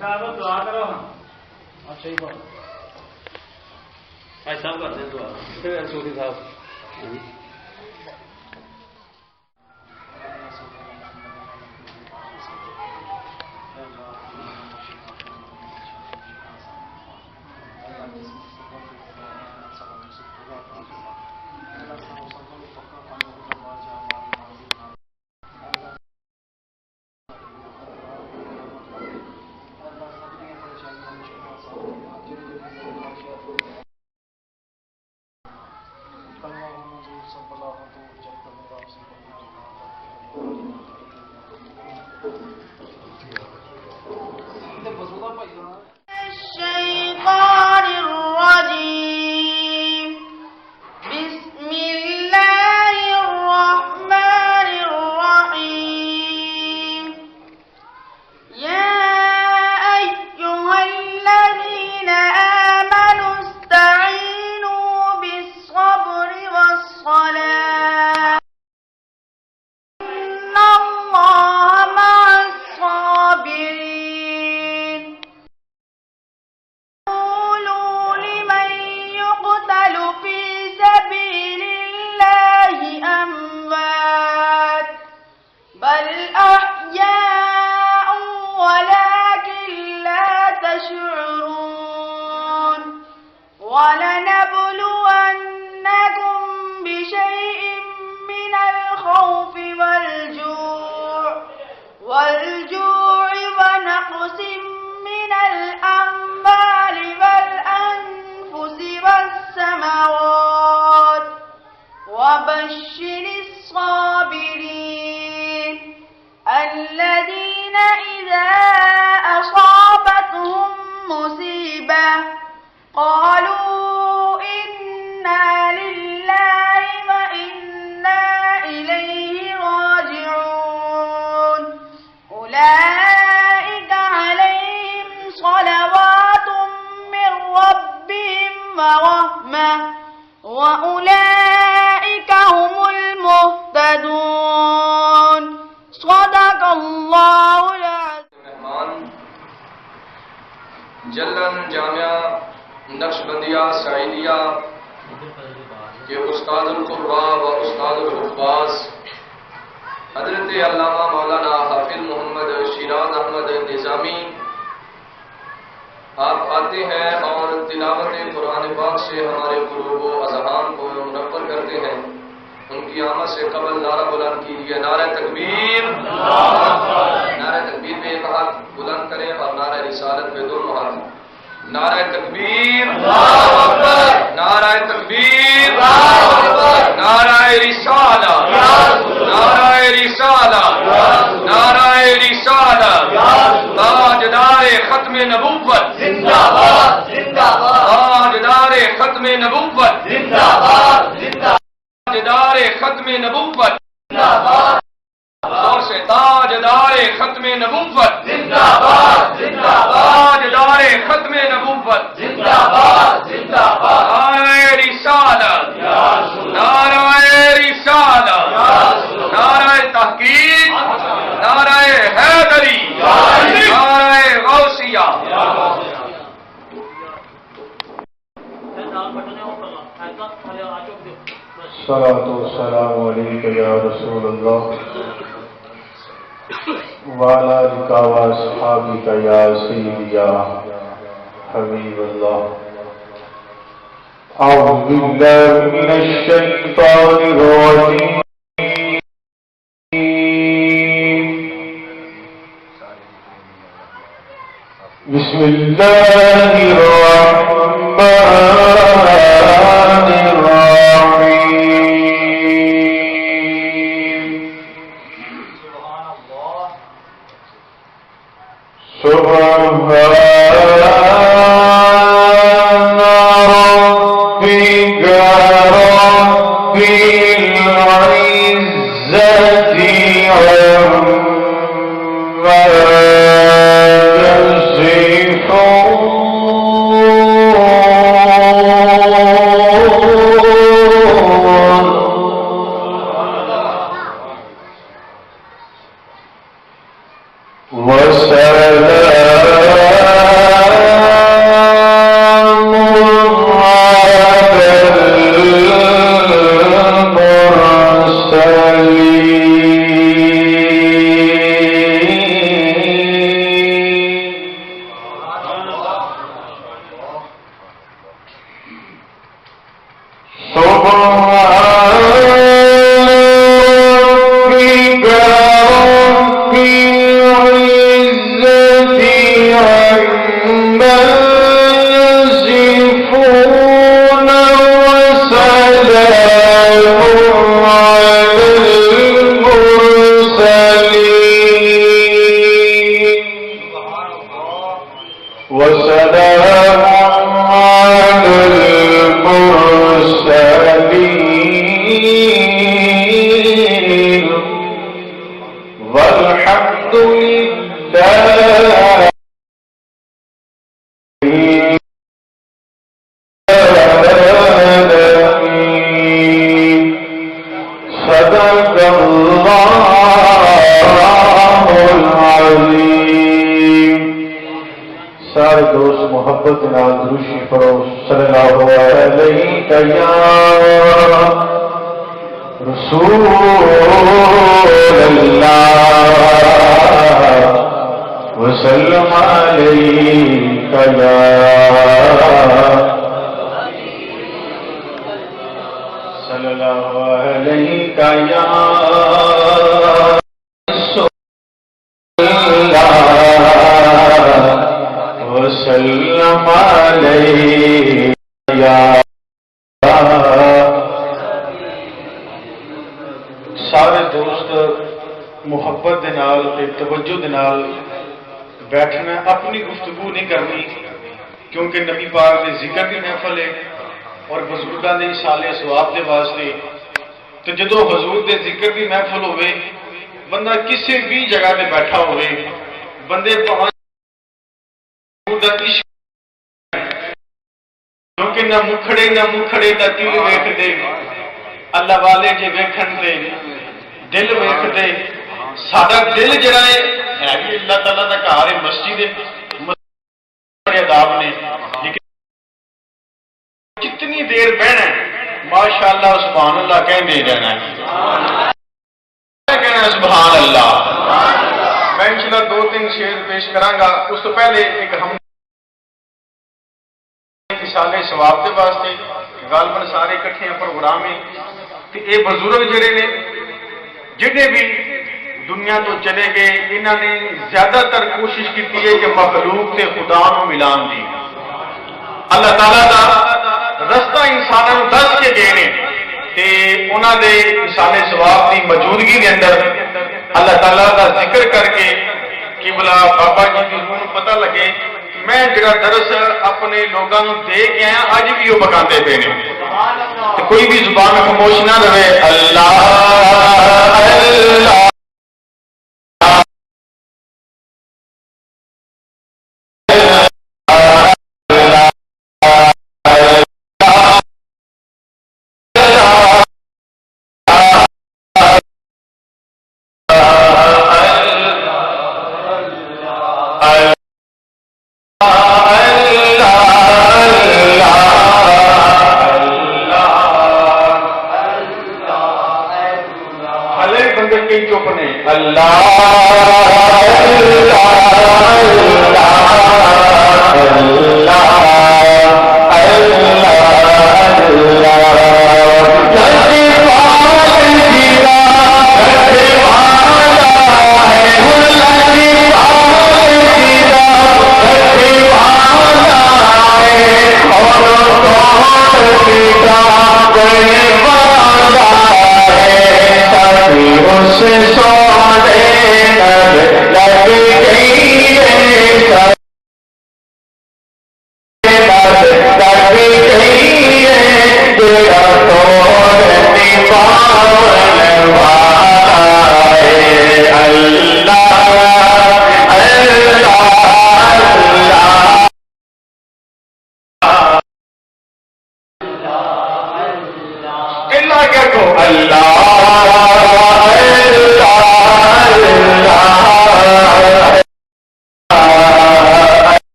صاحب دعا کرو. اچھا ہی بات بھائی صاحب کرتے ہیں دعا. پھر چوٹی صاحب الشيطان الرجيم. بسم الله الرحمن الرحيم. يا أيها الذين آمنوا استعينوا بالصبر والصلاة إن الله مع الصابرين. قولوا لمن يقتل في سبيل الله أموات بل أحياء ولكن لا تشعرون. ولنبلونكم بشيء من الخوف والجوع ونقص من الأموال والأنفس والثمرات وبشر الصابرين الذين إذا أصابتهم مصيبة قالوا إنا لله وإنا إليه راجعون. أولئك عليهم صلوات من ربهم ورحمة وأولئك هم المهتدون. صدق الله العظيم. جلن جامعہ نقشبندیہ سعیدیہ کے استاد القرآ و استاد الحفاظ حضرت علامہ مولانا حافظ محمد شیراز احمد نظامی آپ آتے ہیں اور تلاوت قرآن پاک سے ہمارے قلوب و اذہان کو منور کرتے ہیں. ان کی آمد سے قبل نعرہ بلند کیجیے نعرہ تکبیر. نعرہ تکبیر میں ایک ہاتھ بلند کریں اور نعرہ رسالت میں دونوں ہاتھ. نعرہ تکبیر، نعرہ تکبیر، نعرہ رسالہ، نعرہ رسالہ، نعرہ رسالہ. تاجدار ختم نبوت زندہ باد، زندہ باد. تاجدار ختم نبوت زندہ باد، زندہ باد. تاجدار ختم نبوت زندہ باد. اور سے تاجدار ختم نبوت زندہ باد، زندہ باد. تاجدار ختم نبوت زندہ باد، زندہ باد. نعرہ رسالت، نعرہ رسالت، نعرہ تحقیق، نعرہ حیدری، نعرہ غوثیہ. الصلاة والسلام عليك يا رسول الله وعلى آلك وأصحابك يا سيدي يا حبيب الله. أعوذ بالله من الشيطان الرجيم. بسم الله الرحمن الرحيم. سبحان ربك رب العزة عما يصفون وسلام سارے دوست محبت دے نال تے توجہ دے نال بیٹھنا، اپنی گفتگو نہیں کرنی کیونکہ نبی پاک دے ذکر کی محفل ہے اور بزرگاں دے اصالے ثواب دے واسطے۔ تو جدو حضور دے ذکر کی محفل ہوئے، بندہ کسی بھی جگہ تے بیٹھا ہوئے، بندے پہنچ کیونکہ نہ مکھڑے دا دل ویکھ دے، اللہ والے جے ویکھن دے دل ویکھ دے۔ ساڈا دل جڑا ہے بھی اللہ تعالیٰ دا گھر ہے، مسجد بڑے آداب نے، لیکن کتنی دیر بہنا ہے، ماشاء اللہ سبحان اللہ کہنے جانا ہے، کہنا سبحان اللہ۔ میں انشاءاللہ 2-3 شعر پیش کراں گا، اس تو پہلے ایک ہم سالے ثواب کے واسطے غالباً سارے اکٹھے پروگرام ہیں کہ یہ بزرگ جڑے نے جنہیں بھی دنیا تو چلے گئے، انہوں نے زیادہ تر کوشش کی ہے کہ مخلوق سے خدا نو ملان دی۔ اللہ تعالیٰ کا رستہ انسانوں دس کے گئے نے تے انہوں نے سالے ثواب کی موجودگی کے اندر اللہ تعالیٰ کا ذکر کر کے کہ بلا بابا جی کی روح پتہ لگے میں جڑا درس اپنے لوگوں دے کے آیا اج بھی وہ بکاتے پے نے، کوئی بھی زبان خاموش نہ رہے۔ اللہ اللہ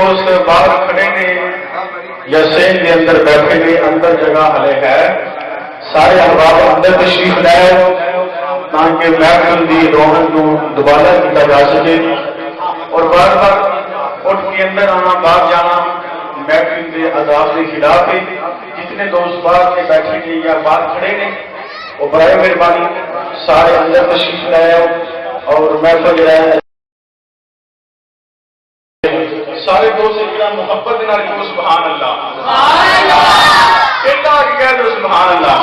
دوست باہر کھڑے نے یا سین کے اندر بیٹھے نے، اندر جگہ ہلے ہے، سارے احباب اندر تشریف لائے تاکہ محفل دی رونق کو دوبارہ کیا جا سکے، اور بار بار اٹھ کے اندر آنا باہر جانا محفل کے آداب کے خلاف ہے۔ جتنے دوست باہر کے بیٹھے نے یا باہر کھڑے نے وہ برائے مہربانی سارے اندر تشریف لائے اور محفل جو ہے سارے دوست محبت نال کو سبحان اللہ کہہ دو سبحان اللہ۔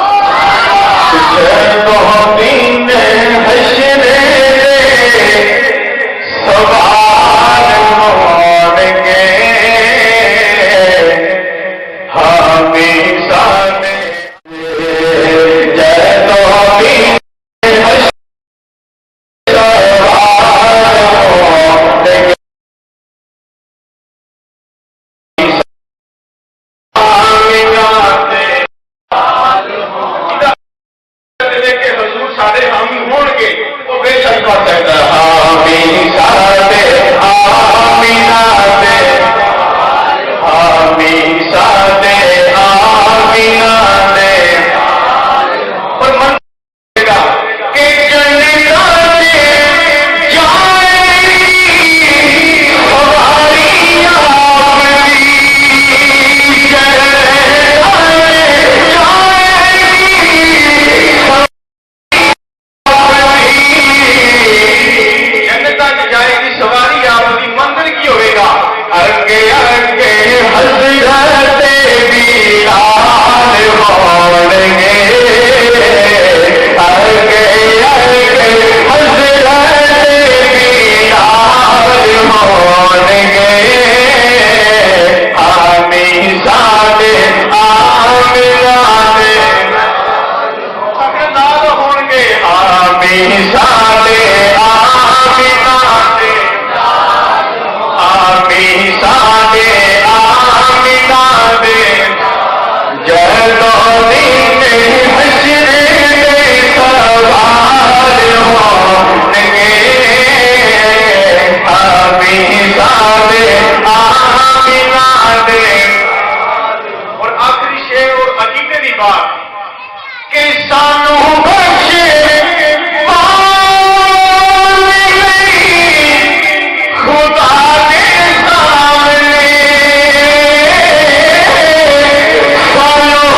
Follow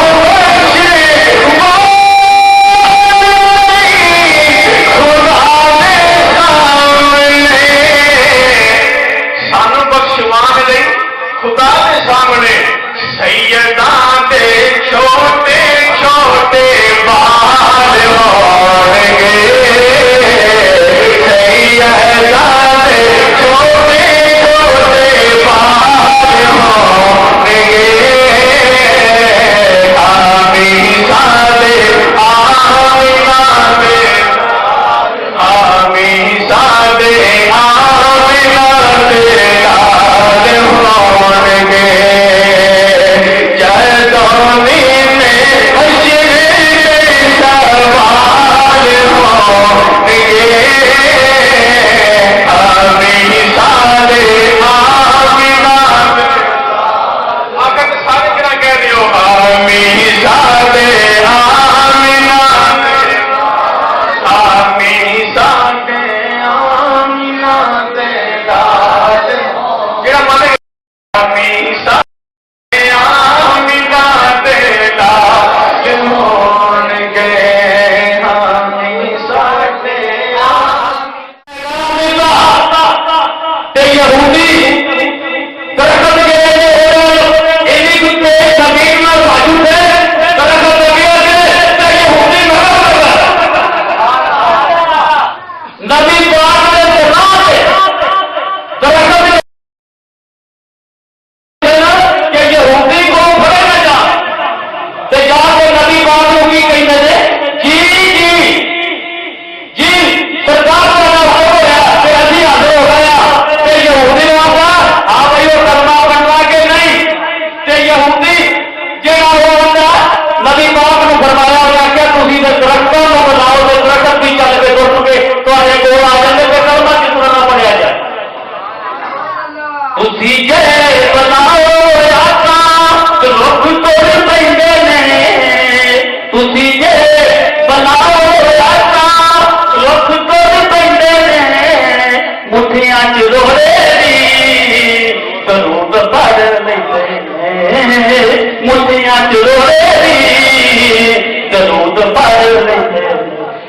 مٹھیاں چروڑے دی درود پڑھ لیندے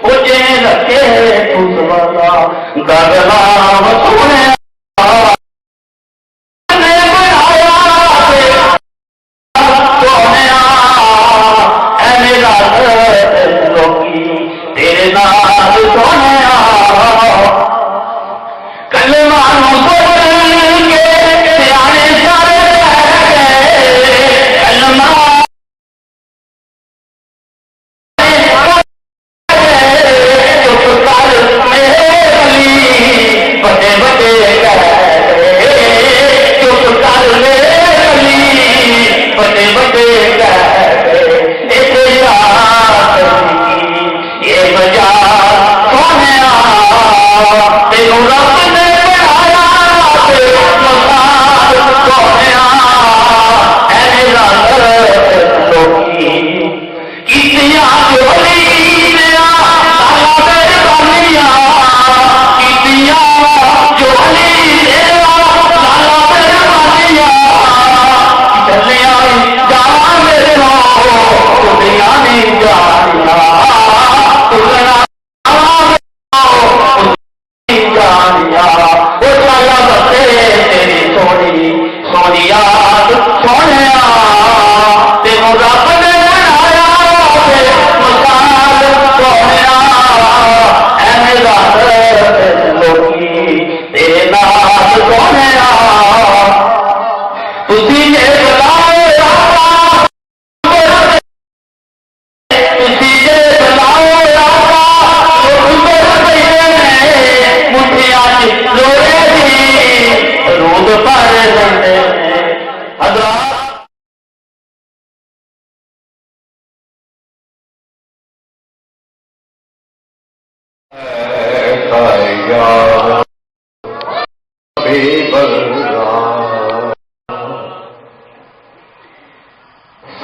وہ جے رکھے اس والا گرنام سونے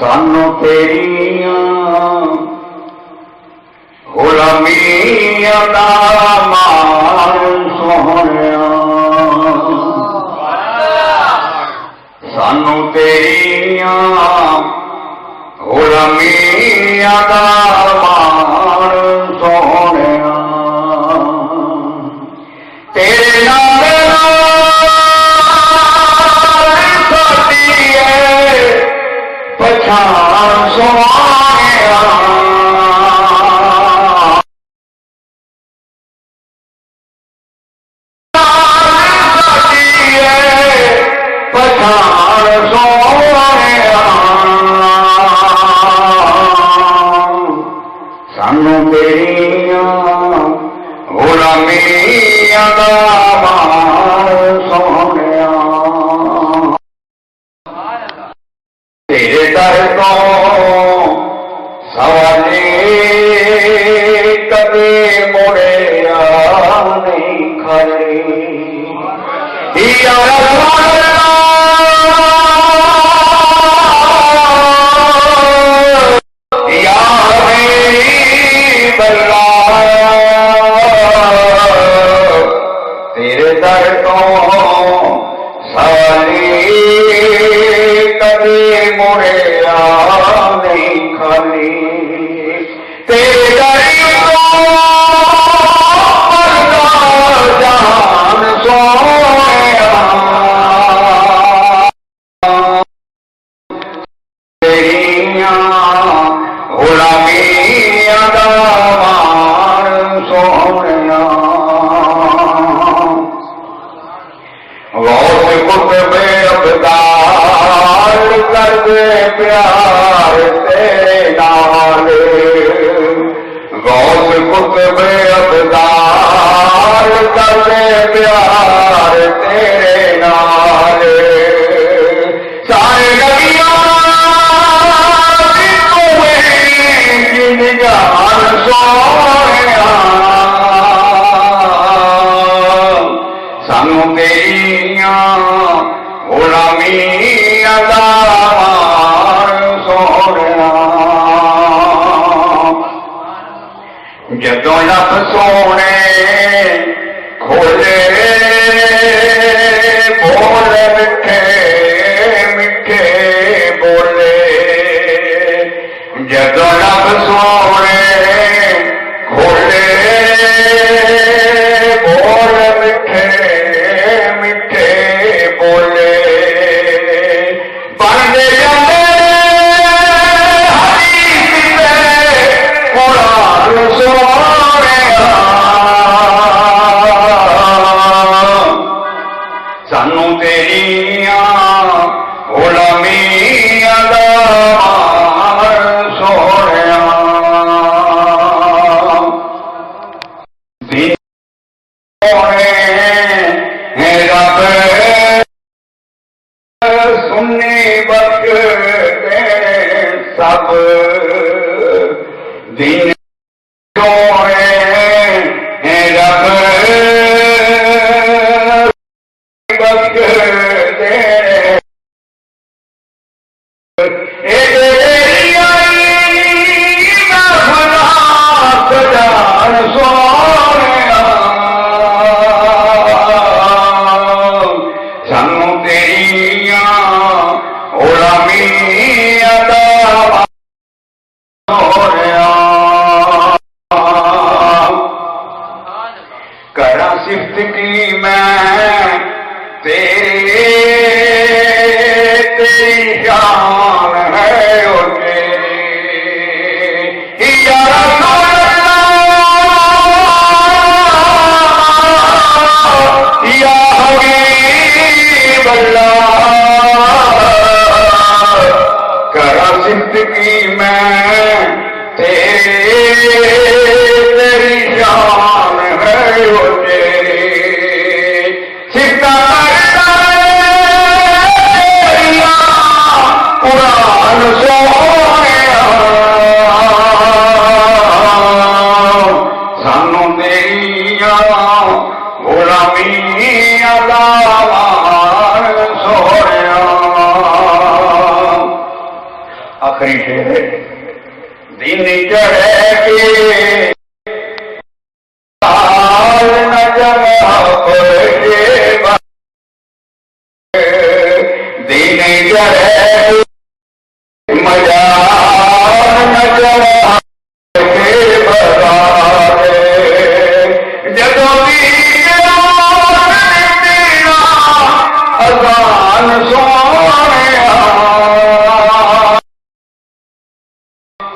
سانو تیریاں غلامیاں دا مان سونیا سانو تیریاں غلامیاں دا مان سونیا تیرے نام پچھان سوانیا پچھان سوانیا سانو تیریاں غلامیاں دا مان سونیا تیرے در کو سوالے کبھی مڑے نہیں کھڑے یا میری بلا تیرے در کو سوالے کبھی مڑے نہیں کھالی تیرے جان سویا تیریاں غلامیاں دا مان سویا غوث قطب ابدار کر دے پیار تیرے نال غوث قطب ابدار کر دے پیار تیرے نال سارے نبیاں جن جان سویا سانو تیریاں غلامیاں دا مان سونیا جدوں لب سونے کھولے بول میٹھے میٹھے بول صدقی میں تیری شان ہے او تیری یا رسول اللہ یا حبیب اللہ کرا صدقی میں تیری شان ہے او تیری سکتا قرآن سویا سانو تیریا غلامی عذاب سویا آخری شعر دین چڑھے کے دین چڑھے مجا جب اذان سویا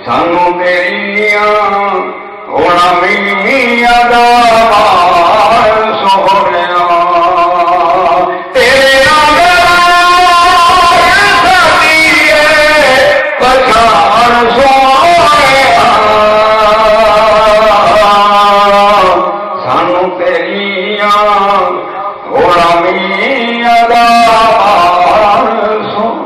سانو تیریا غلامی عذاب سویا تیرے پچھان سویا سانو تیریا غلامی عذاب سویا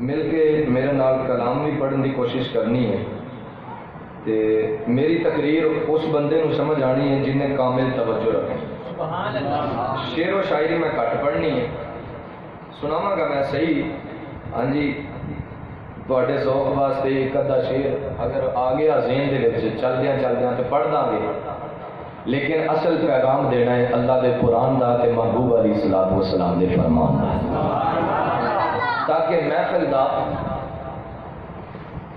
مل کے میرے نال کلام بھی پڑھن کی کوشش کرنی ہے تے میری تقریر اس بندے نو سمجھ آنی ہے جنہیں کامل توجہ رکھے. شعر و شاعری میں گھٹ پڑھنی ہے, سناواں گا میں صحیح. ہاں جی تواڈے ذوق واسطے ایک ادھا شعر اگر آ گیا ذہن دے وچ چلدیاں تو پڑھ داں گے, لیکن اصل پیغام دینا ہے اللہ دے قرآن دا تے محبوب علیہ الصلوۃ والسلام دے فرمان دا, تاکہ محفل دا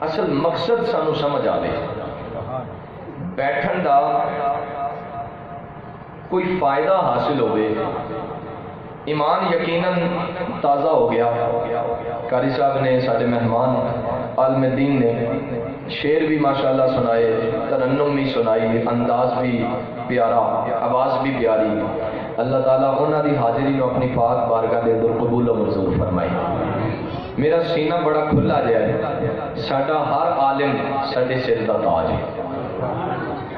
اصل مقصد سانو سمجھ آئے، بیٹھن دا کوئی فائدہ حاصل ہوئے، ایمان یقیناً تازہ ہو گیا۔ قاری صاحب نے، سارے مہمان عالم دین نے شعر بھی ماشاءاللہ سنائے، ترنم بھی سنائی، انداز بھی پیارا، آواز بھی پیاری۔ اللہ تعالیٰ انہوں دی حاضری کو اپنی پاک بارگاہ دے اندر قبول و منظور فرمائے۔ میرا سینہ بڑا کھلا جا ہے، ساڈا ہر عالم ساڈے سر دا تاج ہے،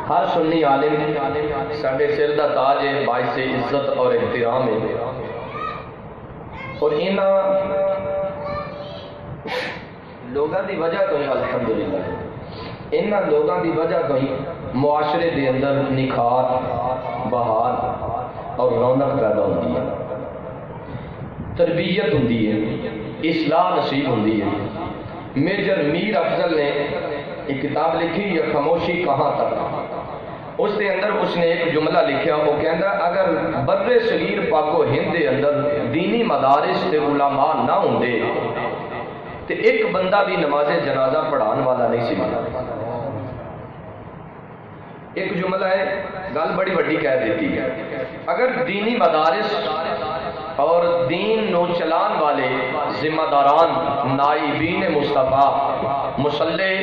ہر سنی عالم ساڈے سر دا تاج ہے، باعث عزت اور احترام ہے۔ اور انہاں لوگاں دی وجہ تو ہی الحمدللہ انہاں لوگاں دی وجہ تو ہی معاشرے دے اندر نکھار، بہار اور رونق پیدا ہوتی ہے، تربیت ہوتی ہے، اصلاح نصیب ہوتی ہے۔ میجر میر افضل نے ایک کتاب لکھی ہے خاموشی کہاں تک، اس دے اندر اس نے ایک جملہ لکھیا، وہ کہندا اگر بر صغیر پاک و ہند دے اندر دینی مدارس تے علماء نہ ہوندے تے ایک بندہ بھی نماز جنازہ پڑھان والا نہیں سی ملتا۔ ایک جملہ ہے، گل بڑی وڈی کہہ دیتی ہے، اگر دینی مدارس اور دین نو چلان والے ذمہ داران نائبین مصطفیٰ مصلی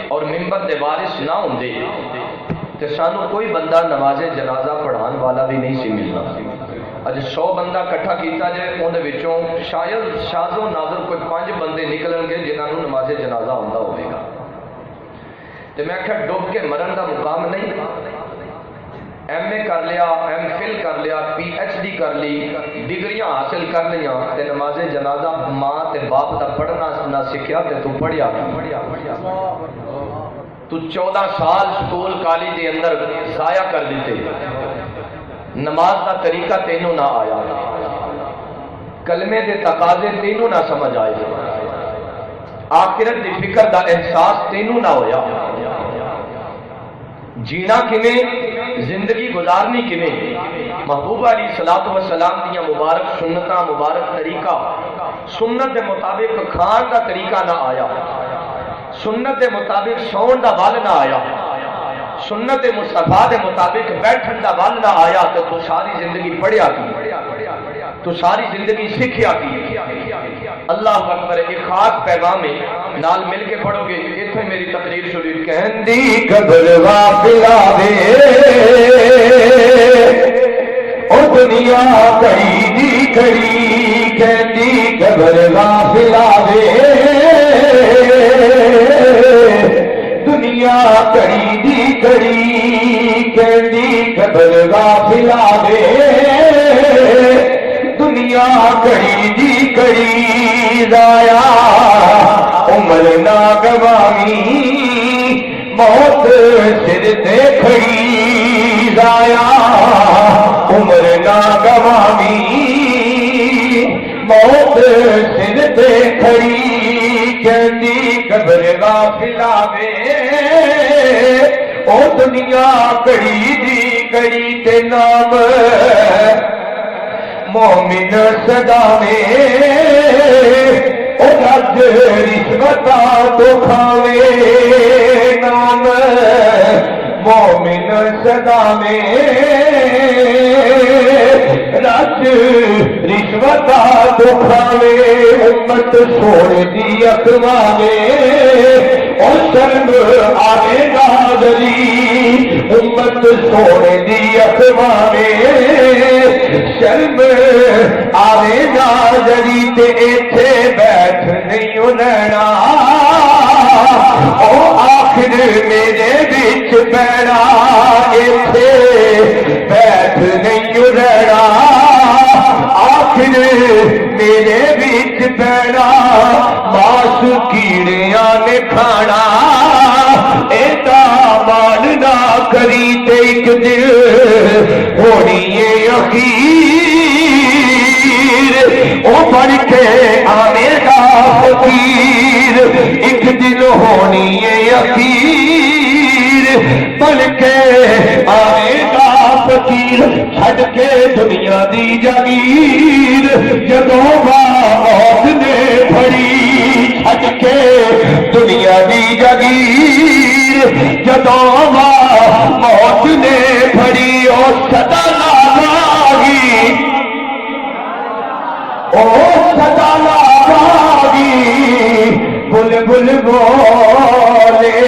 اور ممبر دے وارث نہ ہوندے تے سانو کوئی بندہ نماز جنازہ پڑھان والا بھی نہیں سی ملنا۔ اج 100 بندہ کٹھا کیتا جائے، ان وچوں شاید شاذ و نادر کوئی 5 بندے نکلن گے جنہاں نوں نماز جنازہ ہوندا ہوے گا۔ تے میں کہ ڈوب کے مرن دا مقام نہیں، ایم اے کر لیا، ایم فل کر لیا، پی ایچ ڈی کر لی، ڈگریاں حاصل کر لیاں تے نماز جنازہ ماں تے باپ دا پڑھنا نہ سکھیا تے تو پڑھیا تو 14 سال سکول کالج دے اندر ضائع کر دیتے، نماز دا طریقہ تینوں نہ آیا، کلمے دے تقاضے تینوں نہ سمجھ آئے، آخرت دی فکر دا احساس تینوں نہ ہویا، جینا کیویں، زندگی گزارنی کیویں، محبوب علیہ الصلوۃ والسلام دیاں مبارک سنتاں، مبارک طریقہ، سنت دے مطابق کھان دا طریقہ نہ آیا، سنت دے مطابق سون دا ول نہ آیا، سنت مصطفیٰ دے مطابق بیٹھن دا ول نہ آیا، تو ساری زندگی پڑھیا کی، تو ساری زندگی سیکھیا کی۔ اللہ اکبر، ایک خاص پیغام ہے، نال مل کے پڑھو گے، ایتھے میری تقریر شروع کہندی قبر غافلا دے او دنیا کڑی دی کڑی، کہندی قبر غافلا دے دنیا کڑی دی کڑی، کہندی قبر غافلا دے دنیا کڑی دی کڑی، ضائع عمر نہ گوامی موت سر تے کھڑی، ضائع عمر نہ گوامی موت سر تے کھڑی، کہندی قبر غافلا دے او دنیا کڑی دی کڑی، تے نام مومن صدا میں او رج رشوتاں تو کھاوے، نام مومن صدا میں رج رشوتاں تو کھاوے، امت سونے دی اکواوے اور شرم آوے ناظری، امت سونے دی اکواوے شرم آوے ناظری، تے ایتھے بیٹھ نہیں رہنا، او آخر میرے بچ پینا، ایتھے بیٹھ نہیں رہنا، آخر میرے بچ پینا، ماس کیڑیاں نے کھانا، ایتا مان نہ کری تے ایک دل ہونی ہے اخیر، او بڑھ کے آنے گا فقیر، ایک دل ہونی ہے اخیر، بڑھ کے آنے گا فقیر، چھڈ کے دنیا دی جاگیر، جدوں موت نے پھڑی، چھڈ کے دنیا دی جدوں موت نے پھڑی او صدا لاگی، او صدا لاگی بلبل بولے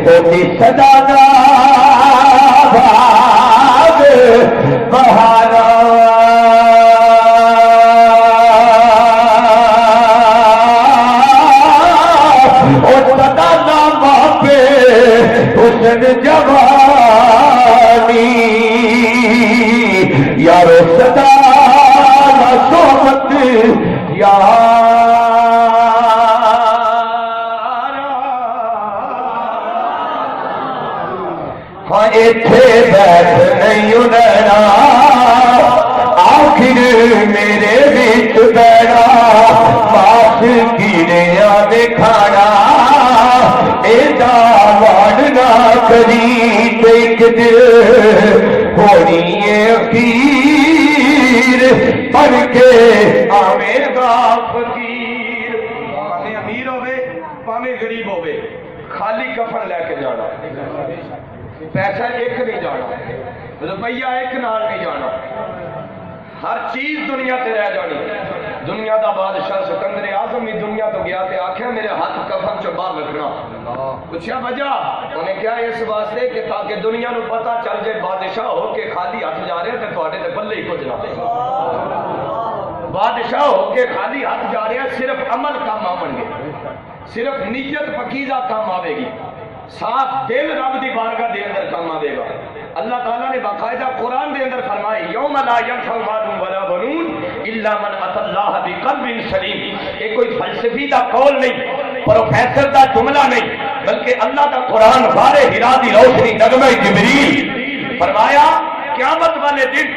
او صدا باغ بہارا حسن جوانی یارو صدا صحبت ہاں ایتھے بیٹھ نہیں انہنا آخر میرے بچ بیڑا پاس کیڑیاں دکھانا ایڈا واڑنا کری ایک دل ہونی اخیر پڑھ کے آوے گا فقیر، پاویں امیر ہوے پاویں غریب ہوے خالی کفن لے کے جانا، پیسہ ایک نہیں جانا، روپیہ ایک نال نہیں جانا، ہر چیز دنیا تے رہ جانی۔ دنیا دا بادشاہ سکندر اعظم بھی دنیا تو گیا تے آکھیا میرے ہاتھ کفن چ باہر رکھنا، پوچھا وجہ انہیں کیا اس واسطے کہ تاکہ دنیا نو پتہ چل جائے بادشاہ ہو کے خالی ہاتھ جا رہے تے تواڈے تے بلے ہی کچھ نہ، بادشاہ ہو کے خالی ہاتھ جا رہے صرف عمل کام آون گے، صرف نیت پکیزہ کام آوے گی، صاف دل رب دی بارگاہ دے اندر کام آوے گا۔ اللہ تعالیٰ نے باقاعدہ قرآن دے اندر فرمائے یوم لا ینفع مال ولا بنون الا من اتى اللہ بقلب سلیم، یہ کوئی فلسفی دا قول نہیں، پروفیسر دا جملہ نہیں، بلکہ اللہ کا قرآن بارے ہرا دی روشنی نغمہ جبریل فرمایا قیامت والے دن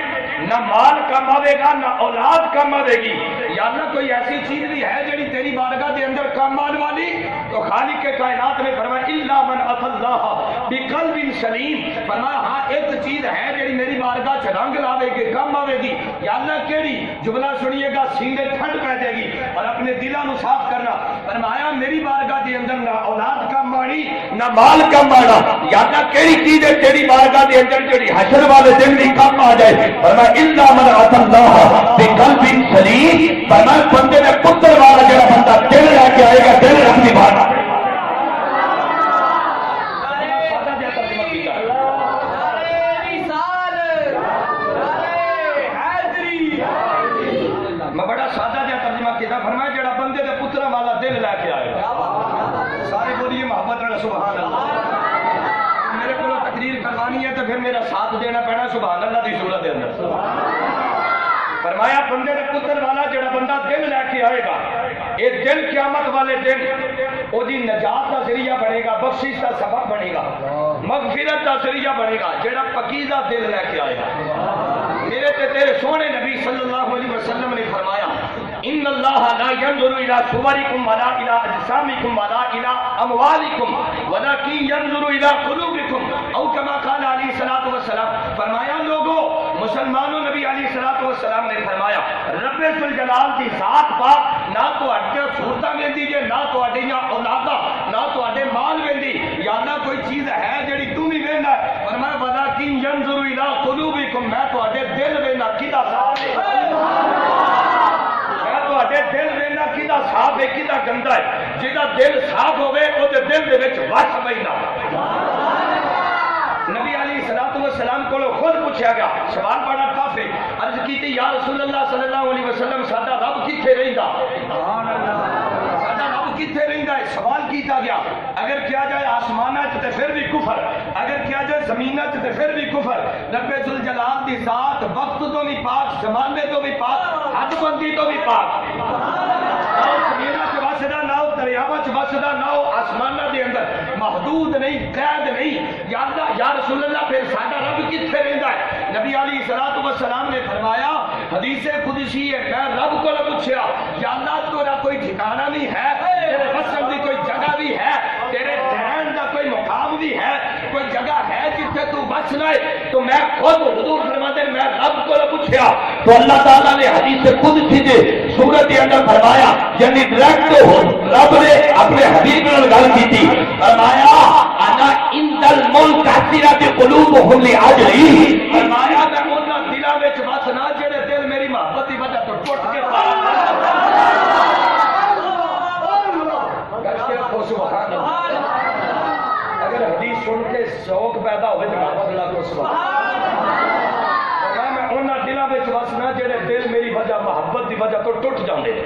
نہ مال کم آوے گا نہ اولاد کم آوے گی، یا اللہ کوئی ایسی چیز بھی ہے جڑی تیری بارگاہ دے اندر کم آنے والی، تو خالق کے کائنات نے فرمایا الا من اتى اللہ بقلب سلیم، فرمایا ہاں ایک چیز ہے جڑی میری بارگاہ چ رنگ لاوے گی کم آوے گی، یا اللہ کیڑی؟ جملہ سنیے گا سینے ٹھنڈ پہ جائے گی اور اپنے دلوں نو صاف کرنا، فرمایا میری بارگاہ دے اندر نہ اولاد کم آنی نہ مال کم آنا، یا اللہ کیڑی چیز ہے تیری بارگاہ دے اندر جڑی حشر والے دن بھی کم آ جائے، فرمایا الا من اتى اللہ بقلب سلیم، فرمایا بندے نے پتر والا جڑا بندہ دل لے کے آئے گا، دل رکھنی بات میں بڑا سادہ جہا ترجمہ کیا، فرمایا جڑا بندے دے پتر والا دل لے کے آئے گا، سارے بولیے محبت رہا سبحان اللہ۔ میرے کو تقریر کروانی ہے تو پھر میرا ساتھ دینا پینا سبحان اللہ دی صورت دے اندر۔ فرمایا بندے دے پتر والا جڑا بندہ دل لے کے آئے گا، یہ دل قیامت والے دن وہ دی نجات کا ذریعہ بنے گا، بخشش کا سبب بنے گا، مغفرت کا ذریعہ بنے گا، جڑا پکیزہ دل لے کے آئے گا۔ میرے تے تیرے سونے نبی صلی اللہ علیہ وسلم نے فرمایا ان اللہ لا ينظر الى صورکم ولا الى اجسامکم ولا الى اموالکم ولکن ينظر الى قلوبکم، او کما قال علیہ الصلوۃ والسلام، فرمایا لوگو مسلمانوں، نبی علیہ الصلوۃ والسلام نے فرمایا رب ذوالجلال دی ذات پاک نہ تواڈیاں صورتاں ویندی جے، نہ تواڈیاں اولاداں، نہ تواڈے مال ویندی، یا نہ کوئی چیز ہے جڑی تو بھی ویندا ہے، فرمایا ولکن ينظر الى قلوبکم، میں تواڈے دل ویندا کیدا صاف ہے، میں تواڈے دل ویندا کیدا صاف ہے کیدا گندا ہے، جہاں دل صاف ہوے او دے دل دے وچ وس بیندا۔ نبی علیہ الصلوۃ والسلام کو خود پوچھا گیا، سوال بڑا ٹف ہے، عرض کیتی یا رسول اللہ صلی اللہ علیہ وسلم ساڈا رب کتھے رہندا؟ سبحان اللہ، ساڈا رب کتھے رہندا ہے؟ سوال کیتا گیا، اگر کیا جائے آسماناں تے پھر بھی کفر، اگر کیا جائے زمیناں تے پھر بھی کفر، رب ذوالجلال دی ذات وقت تو بھی پاک، زمانے تو بھی پاک، حد بندی تو بھی پاک، وسدا نہ ہو، دریاواں چ وسدا نہ ہو، آسماناں دے اندر محدود نہیں، قید نہیں، یا اللہ یا رسول اللہ پھر ساڈا رب کتھے رہندا ہے؟ نبی علیہ الصلوۃ والسلام نے فرمایا حدیث قدسی ہے، میں رب کو پوچھا یا اللہ تیرا کوئی ٹھکانہ بھی ہے، تیرے وصل دی کوئی جگہ بھی ہے، تیرے ذہن دا کوئی مقام بھی ہے، کوئی جگہ ہے جتھے تو بسنا ہے؟ تو میں خود حضور فرماتے ہیں میں رب کو پوچھا تو اللہ تعالیٰ نے حدیث قدسی دے سورت کے اندر فرمایا یعنی ڈائریکٹ رب نے اپنے حبیب نے گل کی تھی فرمایا انا عند الملک حسرت قلوبهم لاجلی فرمایا میں انہاں دلاں وچ بس نہ جڑے دل میری محبت دی وجہ تو ٹوٹ کے سبحان اللہ اگر حدیث سن کے شوق پیدا ہوئے تو محبت اللہ کو سبحان میں انہاں دلاں وچ بس نہ جڑے دل میری وجہ محبت دی وجہ تو ٹوٹ جاندے نے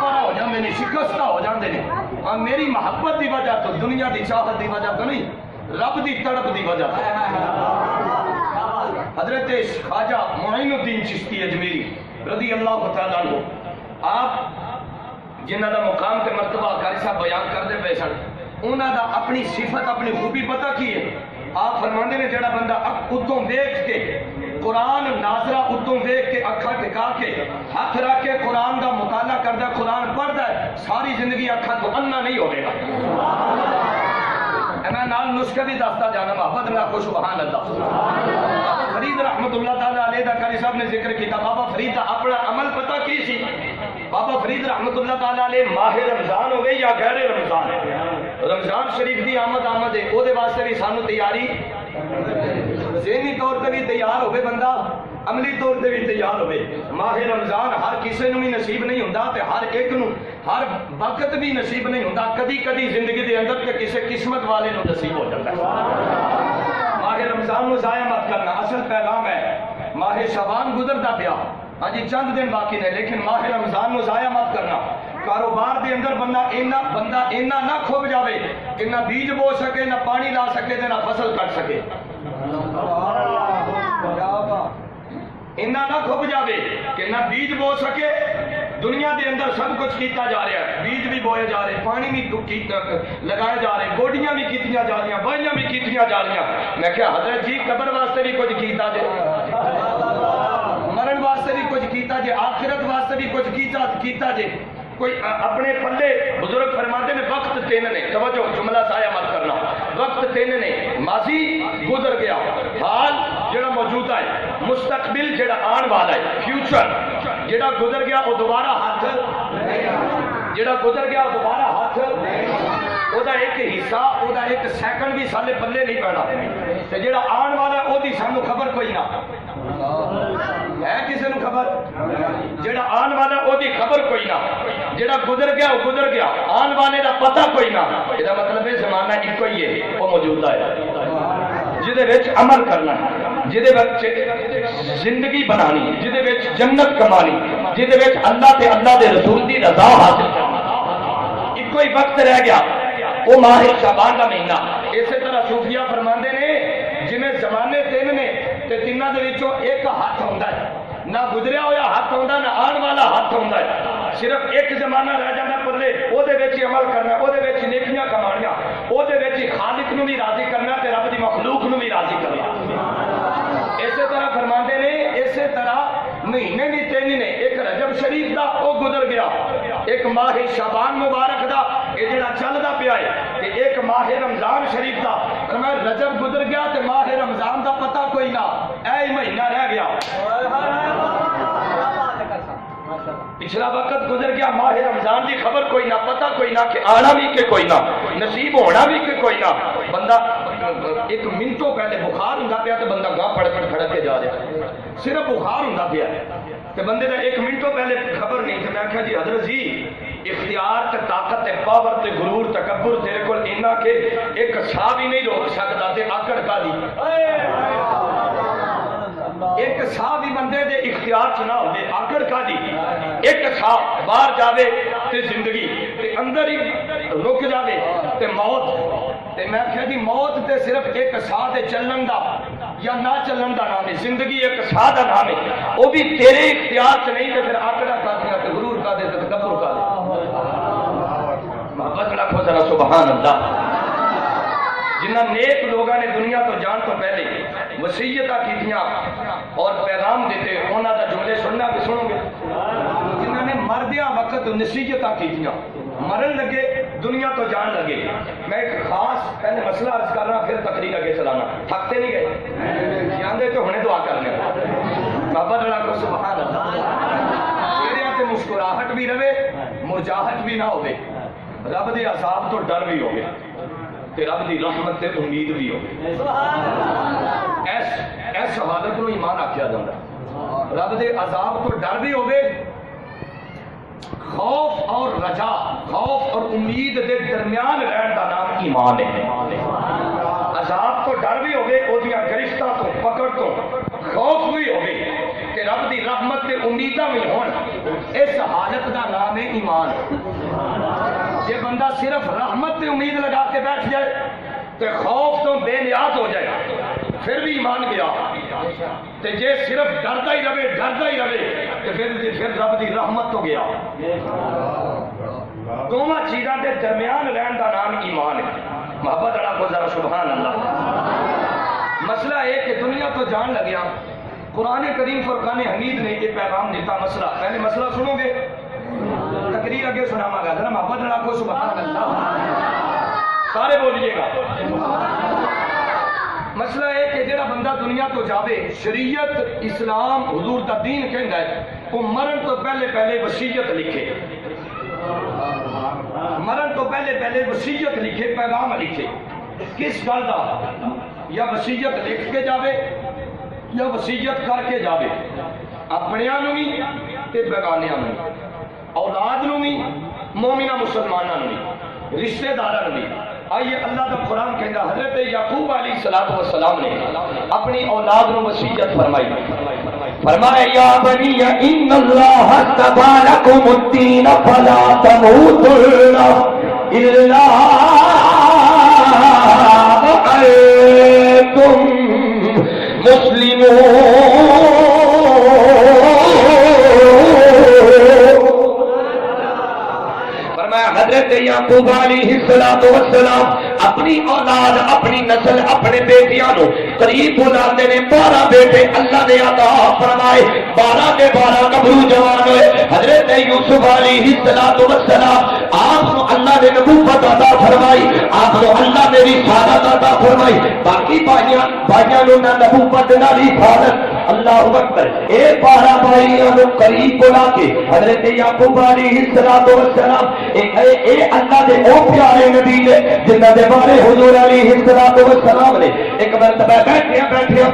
ہو جاندے نے شکستہ ہو جاندے نے اور میری محبت دی وجہ تو دنیا دی چاہت دی وجہ تو نہیں رب دی تڑپ دی وجہ تو حضرت خواجہ معین الدین چشتی اجمیری رضی اللہ تعالیٰ عنہ آپ جنہ دا مقام تے مرتبہ قاری صاحب بیان کردے پے سن انہاں دا اپنی صفت اپنی خوبی پتہ کی ہے آپ فرماندے نے جڑا بندہ اتوں دیکھ کے قرآن ناظرہ اتوں دیکھ کے اکھا ٹکا کے ہاتھ رکھ کے قرآن دا مطالعہ کردا قرآن پڑھدا ہے ساری زندگی اکھا تو انا نہیں ہوے گا میں نال نسخہ بھی دستا جانا محبت اللہ کو سبحان اللہ بابا فرید رحمت اللہ تعالیٰ علیہ دا قاری صاحب نے ذکر کیتا بابا فرید دا اپنا عمل پتہ کی سی بابا فرید رحمت اللہ تعالیٰ علیہ ماہ رمضان ہو گئی یا غیر رمضان ہے رمضان شریف دی آمد ہے او دے واسطے بھی سانو تیاری ذہنی طور تے بھی تیار ہوئے بندہ عملی طور تے بھی تیار ہوئے ماہ رمضان ہر کسی نو بھی نصیب نہیں ہوندا تے ہر ایک نو ہر وقت بھی نصیب نہیں ہوندا کدی کدی زندگی دے اندر تے کسی قسمت والے نو نصیب ہو جاتا ہے ماہ رمضان نو ضائع مت کرنا اصل پیغام ہے ماہ شعبان گزرتا پیا ہاں جی چند دن باقی نے لیکن ماہ رمضان نو ضائع مت کرنا کاروبار دے اندر بندہ اینا نہ کھوب جاوے کہ نہ بیج بو سکے نہ پانی لا سکے تے نہ فصل کٹ سکے اینا نہ کھوب جاوے کہ نہ بیج بو سکے دنیا دے اندر سب کچھ کیتا جا رہا ہے بیج بھی بوئے جا رہے پانی بھی لگائے جا رہے گوڈیاں بھی کیتیاں جا رہی بائیاں بھی کیتیاں جا رہی میں کہا حضرت جی قبر واسطے بھی کچھ کیتا جے مرن واسطے بھی کچھ کیتا جے آخرت واسطے بھی کچھ کیتا جے کوئی اپنے پلے بزرگ فرماتے نے وقت تین نے توجہ جملہ ضائع مت کرنا وقت تین نے ماضی گزر گیا حال جڑا موجودہ ہے مستقبل جڑا آن والا ہے فیوچر جڑا گزر گیا وہ دوبارہ ہاتھ جڑا گزر گیا وہ دوبارہ ہاتھ وہ دا ایک حصہ وہ دا ایک سیکنڈ بھی سالے پلے نہیں پینا تے جڑا آن والا ہے وہ دی سانو خبر کوئی نہ ہے کسی نو خبر جڑا آن والا وہ دی خبر کوئی نہ جڑا گزر گیا وہ گزر گیا آن والے دا پتہ کوئی نہ یہ مطلب ہے زمانہ ایک ہی ہے وہ موجودہ ہے جدے وچ عمل کرنا ہے جدے وچ زندگی بنانی ہے جدے وچ جنت کمانی جدے وچ اللہ تے اللہ دے رسول دی رضا حاصل کرنا ایک ہی وقت رہ گیا وہ ماہ شعبان کا مہینہ اسی طرح صوفیہ فرماندے نے جنہیں زمانے تین نے تے تیناں دے وچوں ایک ہاتھ ہوندا ہے نہ گزریا ہویا ہاتھ ہوندا نہ آن والا ہاتھ ہوندا ہے صرف ایک زمانہ رہ جانا پلے او دے وچ عمل کرنا او دے وچ نیکیاں کمانیاں او دے وچ خالق نو بھی راضی کرنا تے رب دی مخلوق نو بھی راضی کرنا اسی طرح فرماندے نے اسی طرح مہینے بھی تین نے ایک رجب شریف دا او گزر گیا ایک ماہ شعبان مبارک دا یہ جڑا چلدا پیا ہے تے ایک ماہ رمضان شریف دا فرمایا رجب گزر گیا تے ماہ رمضان دا پتہ کوئی نہ اے مہینہ رہ گیا پچھلا وقت گزر گیا ماہ رمضان دی خبر کوئی نہ پتہ کوئی نہ کہ آنا بھی کہ کوئی نہ نصیب ہونا بھی کہ کوئی نہ بندہ ایک منٹوں پہلے بخار ہوندا پیا تے بندہ گاہ پڑ کھڑک کے جا رہا صرف بخار ہوندا پیا تے بندے دا ایک منٹوں پہلے خبر نہیں تے میں کہا جی حضرت جی اختیار تے طاقت تے پاور تے غرور تکبر تیرے کول اینا کہ ایک سا بھی نہیں روک سکدا تے آکڑ کا دی ایک سا بھی بندے دے اختیار چ نہ ہوے آکڑ کا دی ایک سا باہر جاوے تے زندگی تے اندر ہی رک جاوے تے موت تے میں کہا جی موت تے صرف ایک سا تے چلن دا یا نہ چلن دا نام ہے زندگی ایک سا دا نام ہے وہ بھی تیرے اختیار چ نہیں تے پھر آکڑا کا دیا تے غرور کا دے تے تکبر کا دے محبت رکھو ذرا سبحان اللہ جنہ نیک لوگوں نے دنیا تو جان تو پہلے وصیتاں کیتیاں اور پیغام دیتے انہاں دا جملے سننا کہ سنو گے جنہوں نے مردیاں وقت نصیحتاں کیتیاں مرن لگے دنیا تو جان لگے میں ایک خاص پہلے مسئلہ عرض کر رہا پھر تقریر آگے چلانا تھکتے نہیں گئے چاہتے تو ہنے دعا کرنے بابا دڑا کو سبحان اللہ چہرے تے مسکراہٹ بھی رہے مرجاہٹ بھی نہ ہوے رب دے عذاب تو ڈر بھی ہوے تے رب دی رحمت تے امید بھی ہوے ایس حالت نو ایمان آکھیا جاندا رب دے عذاب تو ڈر بھی ہوے خوف اور رجا خوف اور امید دے درمیان رہن دا نام ایمان ہے عذاب تو ڈر بھی ہوگے او دیاں گرفتاں تو پکڑ تو خوف بھی ہوگے کہ رب دی رحمت تے امیداں بھی ہون اس حالت دا نام ہے ایمان یہ بندہ صرف رحمت تے امید لگا کے بیٹھ جائے تے خوف تو بے نیاز ہو جائے پھر بھی ایمان گیا تے جے صرف ڈردا ہی رہے تے پھر رب دی رحمت تو گیا دونوں چیزاں دے درمیان رہن دا نام ایمان ہے محبت اللہ کو ذرا سبحان اللہ مسئلہ ہے کہ دنیا تو جان لگیا قرآن کریم فرقان حمید نے یہ پیغام دیتا مسئلہ پہلے مسئلہ سنو گے تقریر آگے سناما گا ذرا محبت اللہ کو سبحان اللہ سارے بولیے گا مسئلہ ہے کہ جڑا بندہ دنیا تو جاوے شریعت اسلام حضور دا دین کہندا ہے وہ مرن تو پہلے وصیت لکھے مرن تو پہلے وصیت لکھے پیغام لکھے کس گل دا یا وصیت لکھ کے جاوے یا وصیت کر کے جاوے اپنیاں نوں بھی تے بیگانیاں نوں اولاد نوں بھی مومنہ مسلماناں نوں بھی رشتہ داراں نوں بھی آئیے اللہ دا قرآن کہندا حضرت یعقوب علیہ السلام نے اپنی اولاد نوں وصیت فرمائی فرمایا یا بنی ان اللہ اصطفى لكم الدین فلا تموتن الا وانتم مسلمون حضرت یعقوب علیہ السلام اپنی اولاد اپنی نسل اپنے بیٹیاں نو قریب بلاتے نے 12 بیٹے اللہ نے عطا فرمائے 12 کے 12 گبرو جوان ہوئے حضرت یوسف علیہ السلام آپ کو اللہ نے نبوت عطا فرمائی آپ کو اللہ نے رسالت عطا فرمائی باقی بھائیاں نو نہ نبوت نہ رسالت اللہ اکبر اے 12 بھائیاں نو قریب بلا کے حضرت یعقوب علیہ السلام اے اللہ دے او پیارے نبی نے جنہاں دے بارے حضور علیہ السلام نے ایک مرتبہ بیٹھے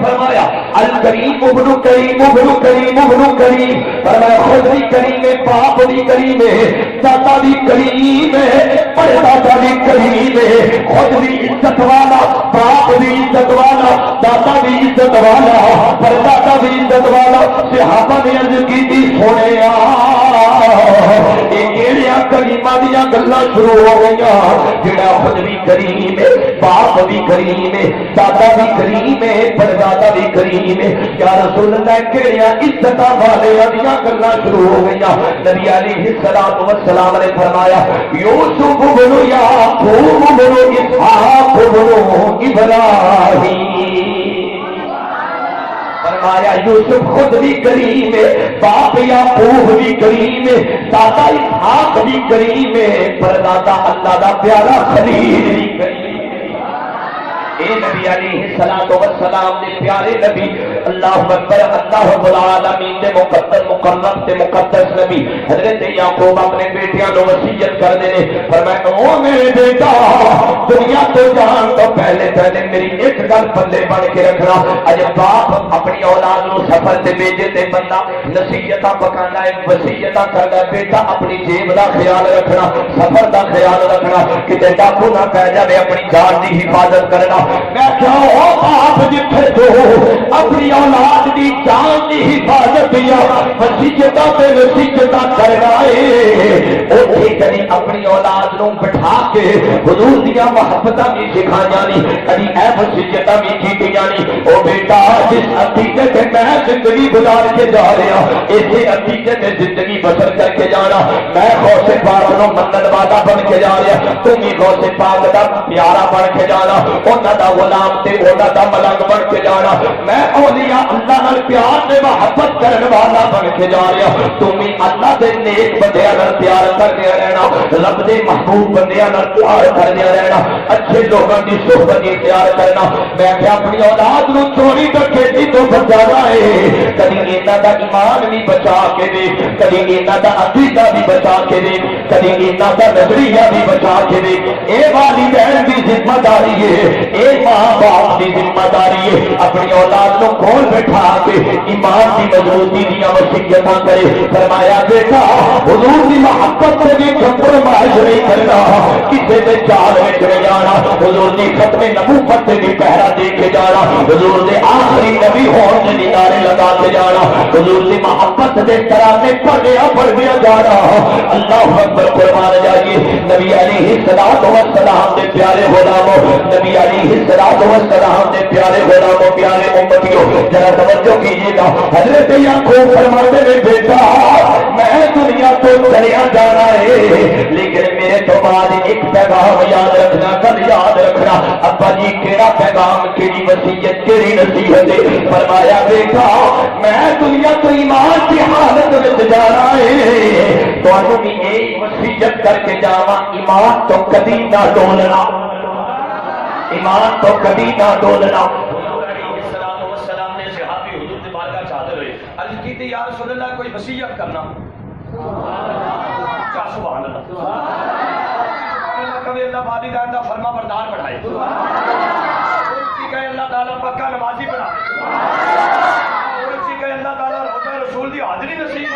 فرمایا الکریم ابن کریم ابن کریم ابن کریم فرمایا خود بھی کریم ہے باپ بھی کریم ہے دادا بھی کریم ہے پردادا بھی کریم ہے خود بھی عزت والا باپ بھی عزت والا دادا بھی عزت والا پردادا بھی عزت والا صحابہ نے عرض کی تھی سونے کریمہ دیا گلا شروع ہو گئی جڑا خود بھی کریم ہے باپ بھی کریم ہے دادا بھی کریم ہے پردادا بھی کریم ہے یا رسول اللہ کہڑیا عزت والے دیا گلا شروع ہو گئی نبی علیہ السلام نے فرمایا یوسف بنو یعقوب بنو اسحاق بنو ابراہیم فرمایا یوسف خود بھی کریم ہے باپ یعقوب بھی کریم ہے دادا اسحاق بھی کریم ہے پردادا اللہ دا پیارا خلیل بھی کریم ہے اے نبی علیہ السلام نے پیارے نبی اللہ اکبر اللہ رب العالمین نے مقدس مکرم تے مقدس نبی حضرت یعقوب اپنے بیٹیاں نو وصیت کر دے فرمایا او میرے بیٹا دنیا تو جان تو پہلے میری ایک گل پلے بن کے رکھنا اج باپ اپنی اولاد نو سفر تے بھیجے تے بندہ نصیحتاں پکاندا ہے وصیتاں کردا ہے بیٹا اپنی جیب دا خیال رکھنا سفر دا خیال رکھنا کتے ڈاکو نہ پے جاوے اپنی جان دی حفاظت کرنا میں کیا او باپ جتھے تو اپنی اولاد دی جان دی حفاظت یا وصیتاں تے وصیتاں کرنا ہے اوتھے کدی اپنی اولاد نو بٹھا کے حضور دیاں محبتاں بھی سکھائیاں نہیں کدی اے وصیتاں بھی کیتیاں نہیں او بیٹا جس عقیدے تے میں زندگی گزار کے جا رہا اسی عقیدے تے زندگی بسر کر کے جانا میں غوث پاک نو منن والا بن کے جا رہا تم بھی غوث پاک دا پیارا بن کے جانا انہاں دا غلام تے انہاں دا ملنگ بن کے جانا میں اولیاء اللہ نال پیار تے محبت کرن والا بن کے جا رہا تم بھی اللہ دے نیک بندیاں نال پیار کرتے رہنا، رب دے محبوب بندیاں نال پیار کرتے رہنا، اچھے لوگوں کی صحبت اختیار کرنا۔ میں کہ اپنی اولاد نو چوری ڈکیتی تو بچانا ہے، کبھی انہاں دا ایمان بھی بچا کے دے، کبھی انہاں دا عقیدہ بھی بچا کے دے، کبھی انہاں دا نظریہ بھی بچا کے دے۔ اے والدین کی ذمہ داری ہے، اے ماں باپ کی ذمہ داری ہے، اپنی اولاد کو کول بٹھا کے ایمان کی مضبوطی دیا وصیتاں کرے۔ فرمایا بیٹا حضور کی محبت سے بھی کمپرومائز نہیں کرنا، کسی کے چال میں نہیں جانا، حضور کی ختم نبوت سے بھی پہرا دے کے جانا، حضور کے آخری نبی ہون سے بھی نعرے لگا کے جانا، حضور کی محبت سے ترانے پڑھیا جانا۔ اللہ اکبر قربان جائیے۔ نبی علیہ السلام کے پیارے غلاموں، نبی علیہ السلام کے پیارے غلاموں، پیارے امتیوں، ذرا توجہ کیجیے گا۔ حضرت یعقوب فرماتے ہیں بیٹا میں دنیا تو چلیا جانا ہے، لیکن میرے تو بعد ایک پیغام یاد رکھنا، کل یاد رکھنا۔ ابا جی کیڑا پیغام، کیڑی وصیت، کیڑی نصیحت؟ فرمایا بیٹا میں دنیا تو ایمان کی حالت میں جانا ہے، تو بھی یہی وصیت کر کے جاوا، ایمان تو کبھی نہ ڈولنا، ایمان تو کبھی نہ ڈولنا۔ یا رسول اللہ کوئی وصیت کرنا، کیا سبحان اللہ، کبھی اللہ والدین کا فرما بردار بنائے، اللہ تعالیٰ پکا نمازی بنائے، اللہ تعالیٰ روزہ رسول کی حاضری نصیب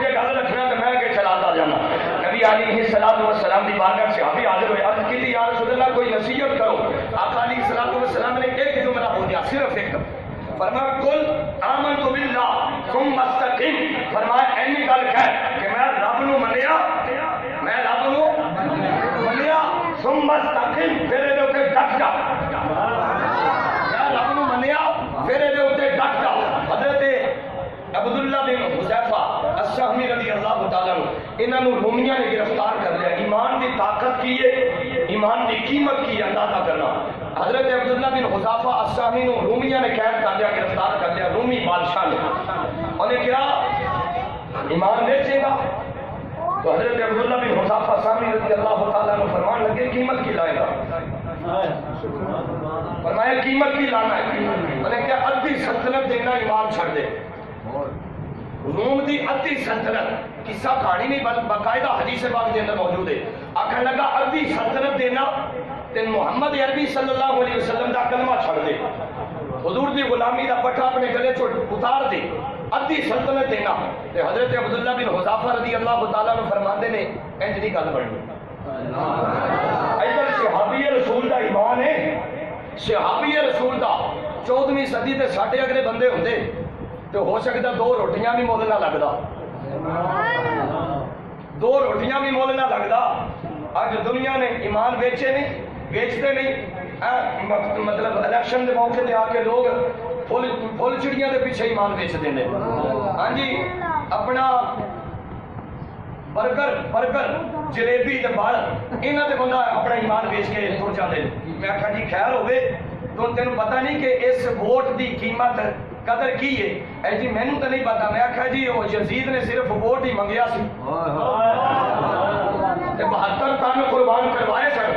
گل رکھنا تو میں کہ چلاتا جانا۔ نبی علیہ السلام کی بارگاہ صحابی حاضر ہوئے، عرض کی یا رسول اللہ کوئی نصیحت کرو۔ آقا علیہ السلام نے ایک جملہ بولیا، صرف ایک، فرمایا کل آمنت باللہ ثم استقم، فرمایا اینی گل کہہ کہ میں رب نو منیا، میں رب نو منیا، ثم استقم پھر دے اوتے ڈٹ جا، میں رب نو منیا پھر دے اوتے ڈٹ جا۔ حضرت عبداللہ بن حذیفہ السہمی رضی اللہ تعالیٰ عنہ، انہاں نو رومیاں نے گرفتار کر لیا۔ ایمان کی طاقت کی ہے، ایمان کی قیمت کی اندازہ کرنا۔ حضرت عبداللہ بن حذیفہ السہمی نو رومیاں نے قید کر لیا، گرفتار کر لیا، رومی بادشاہ نے۔ انہیں کیا ایمان بیچے گا؟ تو حضرت عبداللہ بن حذیفہ السہمی رضی اللہ تعالیٰ عنہ فرمان لگے قیمت کی لائے گا؟ فرمایا قیمت کی لانا ہے۔ انہیں کیا ادھی سلطنت دینا ایمان چھڑ دے، روم دی ادھی سلطنت، قصہ کہانی نہیں باقاعدہ حدیث پاک کے اندر موجود ہے۔ آخر لگا ادھی سلطنت دینا تے محمد عربی صلی اللہ علیہ وسلم دا کلمہ چھڑ دے، حضور دی غلامی دا پٹھا اپنے گلے چ اتار دے، ادھی سلطنت دینا۔ تے حضرت عبداللہ بن حذیفہ رضی اللہ تعالیٰ عنہ فرماندے نے انج دی گل بننی۔ ادھر صحابی رسول دا ایمان ہے، صحابی رسول دا 14ویں صدی تے ساڈے اگلے بندے ہوندے تو ہو سکتا 2 روٹیاں بھی مول نہ لگتا، 2 روٹیاں بھی مول نہ لگتا۔ اج دنیا نے ایمان بیچے نہیں، بیچتے نہیں، مطلب الیکشن کے موقع پہ آ کے لوگ فل چڑیاں کے پیچھے ایمان بیچتے ہیں۔ ہاں جی اپنا برگر جلیبی تے بال انہاں تے بندہ اپنا ایمان بیچ کے تر جاتے۔ میں آخا جی خیر ہوے تو تینوں پتہ نہیں کہ اس ووٹ دی قیمت قدر کی ہے؟ اے جی مینوں تو نہیں پتا۔ میں آخا جی وہ یزید نے صرف ووٹ ہی منگیا سی، 72 تن قربان کروائے سن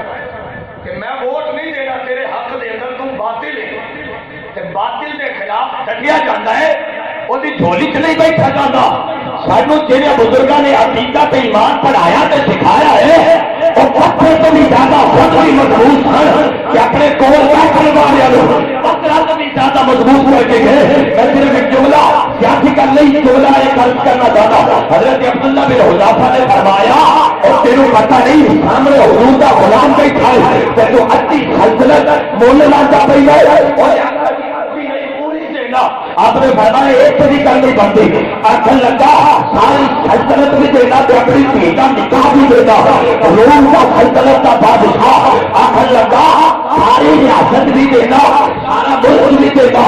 کہ میں ووٹ نہیں دینا تیرے حق دے اندر، تم باطل ہے، باطل کے خلاف ڈٹیا جاتا ہے، وہ جھولی چ نہیں بیٹھا جاتا۔ سانو جہاں بزرگوں نے عقیدہ تے ایمان پڑھایا تے سکھایا ہے وہ پتھر تو بھی زیادہ فخری مضبوط ہیں کہ اپنے کول بیٹھنے والوں پتھر تو بھی زیادہ مضبوط ہو کے گئے۔ میں صرف ایک جملہ سیاسی کر نہیں، جملہ ایک عرض کرنا چاہتا ہوں۔ حضرت عبداللہ بن حذیفہ نے فرمایا اور تینوں پتہ نہیں سامنے حضور کا غلام بیٹھا ہے تے تو ادھی سلطنت مول لاتا پئی ہے۔ آپ نے فرمایا ایک بھی گل نہیں بنتی، آخر لگا ساری سلطنت بھی دینا تو اپنی دھی کا نکاح بھی دینا، روم کا سلطنت کا بادشاہ آخر لگا ساری ریاست بھی دینا، سارا ملک بھی دینا،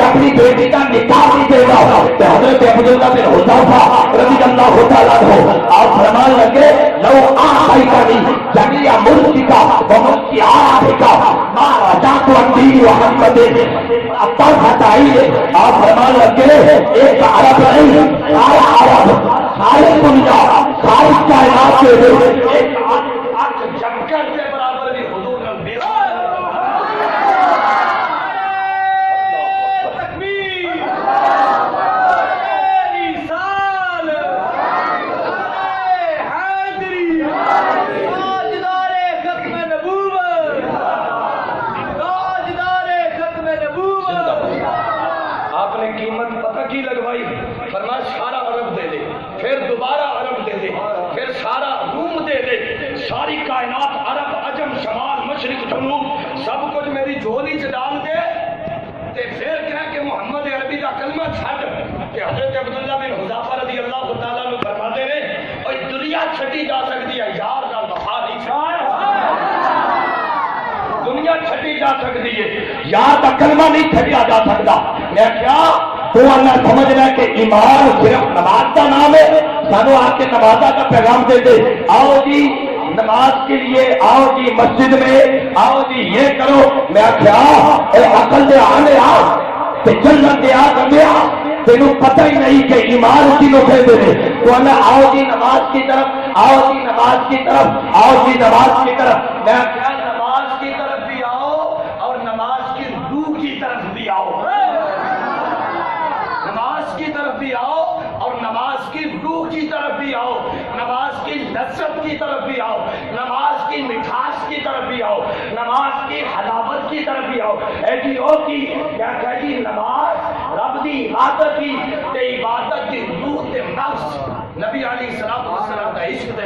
اپنی بیٹی کا نکاح بھی دینا۔ حضرت عبداللہ بن حذیفہ رضی اللہ تعالیٰ عنہ آپ فرمان لگے لو آخیتنی جميع ملکا وملکا ما رجعت عن دین محمد ابطال ہٹائیے۔ آپ فرمان لگے ایک عرب نہیں، سارا عرب ساری دنیا فرمایا سارا عرب دے دے، پھر دوبارہ عرب دے دے، پھر سارا روم دے دے، ساری کائنات عرب عجم شمال مشرق جنوب سب کچھ میری جھولی چ ڈال دے تے پھر کہہ کہ محمد عربی کا کلمہ چھڈ کہ حضرت عبداللہ بن حذافہ رضی اللہ تعالیٰ عنہ فرماتے ہیں اور دنیا چھڈی جا سکتی ہے یار کا وفا نہیں دنیا چھڈی جا سکتی ہے یار کا کلمہ نہیں چھڈیا جا سکتا. میں کیا تو اللہ سمجھ رہا ہے کہ ایمان صرف نماز کا نام ہے. سانو آ کے نمازہ کا پیغام دے دے آؤ جی نماز کے لیے آؤ جی مسجد میں آؤ جی یہ کرو. میں کیا اے عقل دے آنے آ تے جنت دے آ گیا تینوں پتہ ہی نہیں کہ ایمان کینوں کہتے ہیں. تو اللہ آؤ جی نماز کی طرف آؤ جی نماز کی طرف آؤ جی نماز کی طرف. میں کیا نماز کی طرف بھی آؤ اور نماز کی روح کی طرف بھی آؤ. نماز کی طرف بھی آؤ اور نماز کی روح کی طرف بھی آؤ. نماز کی لذت کی طرف بھی آؤ. نماز کی مٹھاس کی طرف بھی آؤ. نماز کی حلاوت کی طرف بھی آؤ. ایسی ہو کی کیا کہتی نماز رب دی عبادت کی تے عبادت کی روح تے نفس نبی علیہ الصلوۃ والسلام کا عشق تے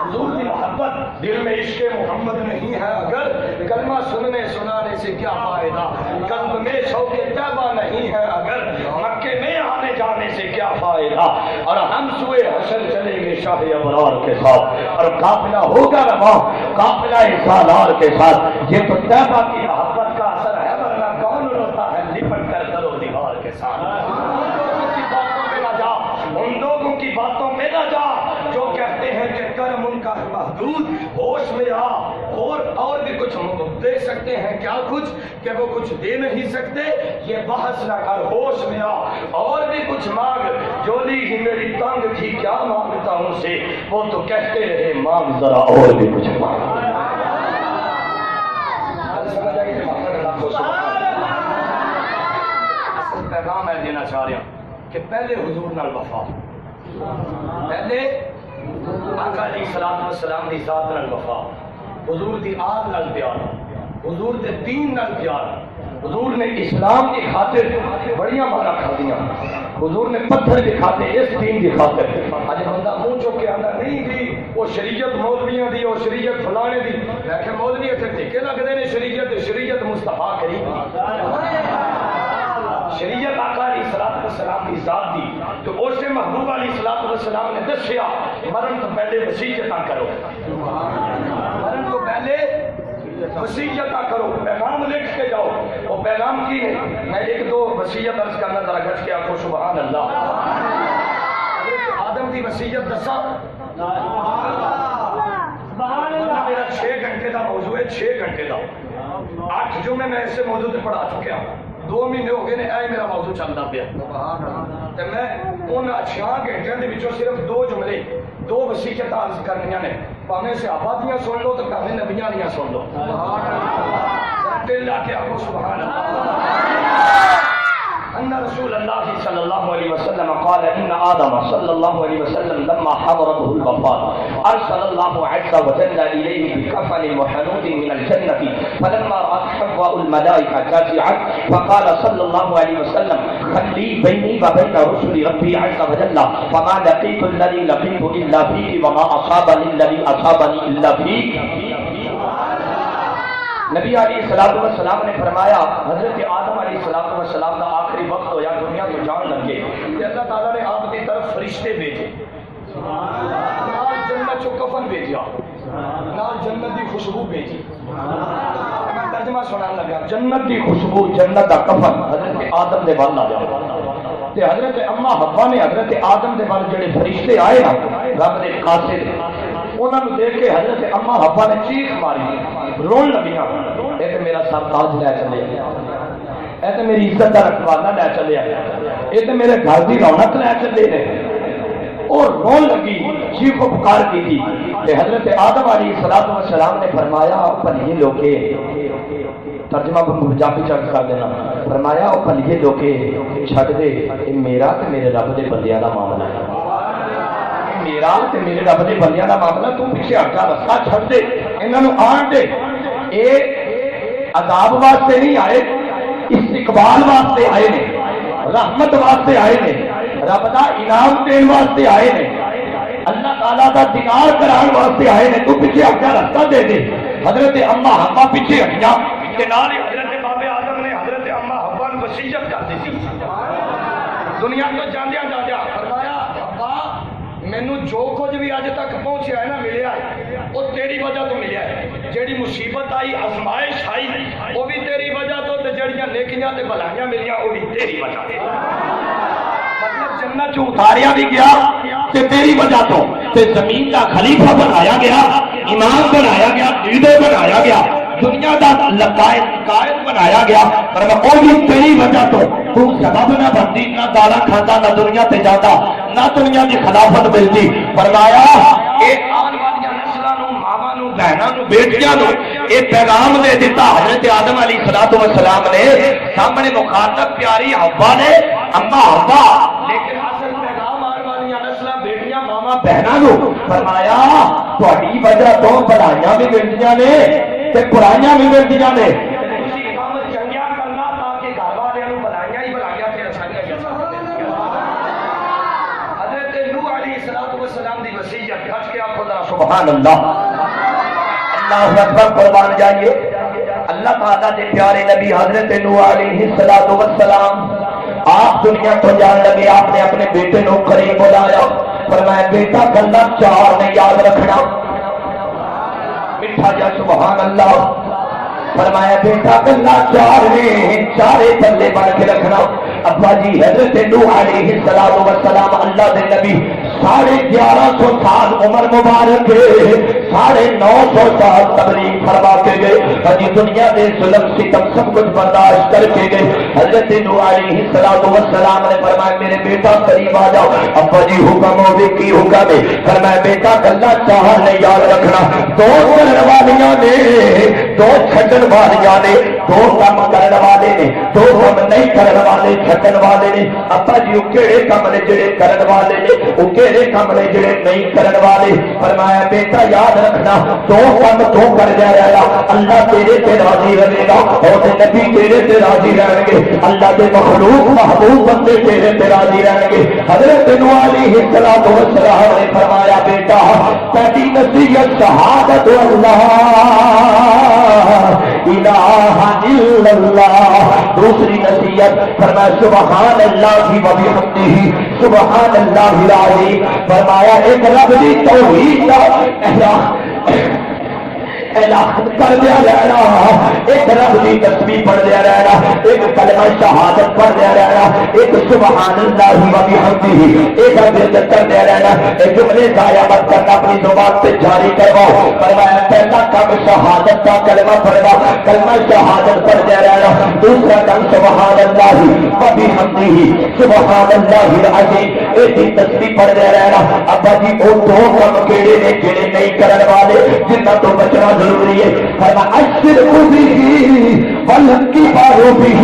حضور کی محبت دل میں عشق محمد نہیں ہے اگر کلمہ سننے سنانے سے کیا فائدہ. قلب میں شوق طیبہ نہیں ہے اگر مکے میں آنے جانے سے کیا فائدہ. اور ہم سوئے حشر چلیں گے شاہ ابرار کے ساتھ اور قافلہ ہوگا رواں قافلہ سالار کے ساتھ. یہ تو طیبہ کی محبت کا اثر ہے ورنہ کون روتا ہے لپٹ کر کرو دیوار کے ساتھ. ان لوگوں کی باتوں میں نہ جا جو کہتے ہیں کہ کرم ان کا محدود. ہوش میں آ اور بھی کچھ دے سکتے ہیں کیا کچھ کہ وہ کچھ دے نہیں سکتے. یہ بحث نہ کر ہوش میں آ اور بھی کچھ مانگ. جولی ہی میری تنگ تھی کیا مانگتا ہوں سے وہ تو کہتے رہے مانگ ذرا اور بھی کچھ مانگ. اصل پیغام ہے دینا چاہ رہا ہوں کہ پہلے حضور نال وفا پہلے آقا علیہ الصلوۃ والسلام دی ذات نال وفا حضور دی آل نال پیار حضور دے دین نال پیار. حضور نے اسلام کی خاطر بڑیاں مارا کھا دیا. حضور نے پتھر کی خاطر اس دین کی خاطر. اج بندہ منہ چوک کے آندا نہیں دی وہ شریعت مولویاں دی اور شریعت فلانے دی. میں کہ مولوی اتنے ٹھیکے لگدے نے شریعت مصطفیٰ کریم شریعت آقا علیہ الصلوۃ والسلام کی ذات دی. تو اسے محبوب علیہ الصلوۃ والسلام نے دسیا مرن تو پہلے وصیتاں کرو. مرن تو پہلے وصیتاں کرو. پیغام لکھ کے جاؤ. وہ پیغام کی ہے میں ایک دو وصیت عرض کرنا ذرا گھٹ کے آخو سبحان اللہ. حضرت آدم کی وصیت دسا میرا 6 گھنٹے کا موضوع ہے. 6 گھنٹے کا 8 جمعے میں ایسے موضوع پہ پڑھا چکیا. 2 مہینے ہو گئے نے اے میرا موضوع چلتا پیا. تے میں ان 6 گھنٹے دے وچوں صرف 2 جملے 2 وصیتاں عرض کرنیاں نے. پاویں صحابہ دیاں سن لو تے پاویں نبیاں دیاں سن لو. دل لا کے آخو سبحان اللہ. ان رسول اللہ صلی اللہ علیہ وسلم قال ان آدم صلی اللہ علیہ وسلم لما حضرته الوفاة ارسل الله عز وجل اليه بكفن محنود من الجنة فلما رأت حواء الملائكة جازعت فقال صلى الله عليه وسلم خلي بيني وبين رسل ربي عز وجل فما لقيت الذي لقيت الا فيك وما اصابني الذي اصابني الا فيك. نبی علیہ الصلوۃ والسلام نے فرمایا حضرت آدم علیہ الصلوۃ والسلام کا آخری وقت ہو یا دنیا کو جان لگے کہ اللہ تعالیٰ نے آپ کی طرف فرشتے بھیجے نال جنت چو کفن بھیجا نال جنت کی خوشبو بھیجی. میں ترجمہ سنان لگا جنت کی خوشبو جنت کا کفن حضرت آدم دے وال آ جاؤ. تے حضرت اما حوا نے حضرت آدم دے وال جڑے فرشتے آئے نا رب دے قاصد انہاں نوں دیکھ کے حضرت اما حوا نے چیخ ماری رون لگیاں اے تے میرا سر تاج لے چلے اے تے میری عزت دا رکھوالا لے چلے اے تے میرے گھر دی رونق لے چلے نے اور رون لگی چیخ و پکار کی تھی. کہ حضرت آدم علیہ الصلوۃ والسلام نے فرمایا پلیے لوکے ترجمہ پنجابی چرچ کر دینا فرمایا او پلیے لوکے چھڈ دے اے میرا تے میرے رب دے بندیاں دا معاملہ ہے. میرا تے میرے رب دے بندیاں دا معاملہ تو پیچھے ہٹ جا رستہ چھڈ دے انہاں نوں آن دے. اے عذاب واسطے نہیں آئے استقبال واسطے آئے نے. رحمت واسطے آئے نے، رب دا انعام دین واسطے آئے نے، اللہ تعالیٰ دا دیدار کران واسطے آئے نے۔ تو پیچھے اپنا رستہ دے دے۔ حضرت اما حوا پیچھے ہٹیاں کہ نال ہی حضرت بابے آدم نے حضرت اما حوا نو وصیت کر دی سی دنیا تو جاندیاں جاندیاں فرمایا حوا مینوں جو کچھ بھی اج تک پہنچیا ہے نا ملیا ہے وہ تیری وجہ تو ملیا ہے، جیڑی مصیبت آئی آزمائش آئی وہ بھی تیری وجہ تو تے جڑیاں نیکیاں تے بھلائیاں ملیاں وہ بھی تیری وجہ سے۔ مطلب جنت جو اتاریا بھی گیا تے تیری وجہ تو، تے زمین کا خلیفہ بنایا گیا، امام بنایا گیا، لیڈر بنایا گیا، دنیا دا قائد بنایا گیا، پر وہ بھی تیری وجہ تو سبب نہ بنتی، نہ دالا کھاتا، نہ دنیا تے جاتا، نہ دنیا کی خلافت ملتی۔ فرمایا اے آن والی نسلاں نو، ماواں نو، بہناں نو، بیٹیاں نو اے پیغام دے دیتا حضرت آدم علیہ السلام نے، سامنے مخاطب پیاری حوا نے، اما حوا، لیکن اصل پیغام آن والی نسلاں، بیٹیاں، ماواں، بہناں نو فرمایا تہاڈی وجہ تو بھلائیاں بھی ملدیاں نے تے برائیاں بھی ملدیاں نے۔ سبحان اللہ، اللہ اکبر، قربان جائیے۔ اللہ تعالیٰ کے پیارے نبی حضرت نوح علیہ السلام آپ دنیا کو جان لگے، آپ نے اپنے بیٹے نو قریب بلایا، فرمایا بیٹا گلا چار نے یاد رکھنا، میٹھا جا سبحان اللہ، فرمایا بیٹا گلا چار نے چارے پلے بن کے رکھنا۔ ابا جی حضرت نوح علیہ السلام اللہ دے نبی 1150 سال عمر مبارک، 950 سال تبلیغ فرما کے گئے، ہجی دنیا دے ظلم ستم سب کچھ برداشت کر کے گئے۔ حضرت نوح علیہ السلام نے فرمایا میرے بیٹا قریب آ جاؤ۔ ابا جی حکم ہو بھی کی حکم ہے؟ فرمایا بیٹا گلا چار نے یاد رکھنا، دو کرن والیاں نے، دو چھڈن والیاں نے، دو کام کرن والے نے، دو کام نہیں کرن والے چھڈن والے نے۔ ابا جی وہ کہڑے کام نے جڑے کرن والے نے، وہ کہڑے کام نے جڑے نہیں کرن والے؟ فرمایا بیٹا یاد رکھنا دو کام تو کر دیا رہا، اللہ تیرے تے راضی رہے گا اور نبی تیرے تے راضی رہیں گے، اللہ کے مخلوق محبوب بندے تیرے تے راضی رہیں گے۔ حضرت نوح علیہ السلام نے فرمایا بیٹا تیری نصیحت شہادت اللہ الہ الا اللہ، دوسری نصیحت فرمایا سبحان اللہ و بحمدہ سبحان اللہ العظیم۔ فرمایا ایک رب دی توحید اعلان کر دیا رہنا، ایک رب کی تسبیح پڑھ دیا رہنا، ایک کلمہ شہادت پڑھ دیا رہنا، ایک سبحان اللہ و بحمدہ ایک ورد کر دیا رہنا۔ ایک جملے ضائع مت کرنا، اپنی زبان سے جاری کرواؤ۔ فرمایا پہلا کام شہادت کا کلمہ پڑھنا، کلمہ شہادت پڑھ دیا رہنا۔ دوسرا کام سبحان اللہ و بحمدہ سبحان اللہ العظیم ایک ہی تسبیح پڑھ دیا رہنا۔ ابا جی وہ دو کام کیڑے نے جڑے نہیں کرن والے، جنہ تو بچنا ضروری ہے۔ فرمایا الشرک به والانکبار به،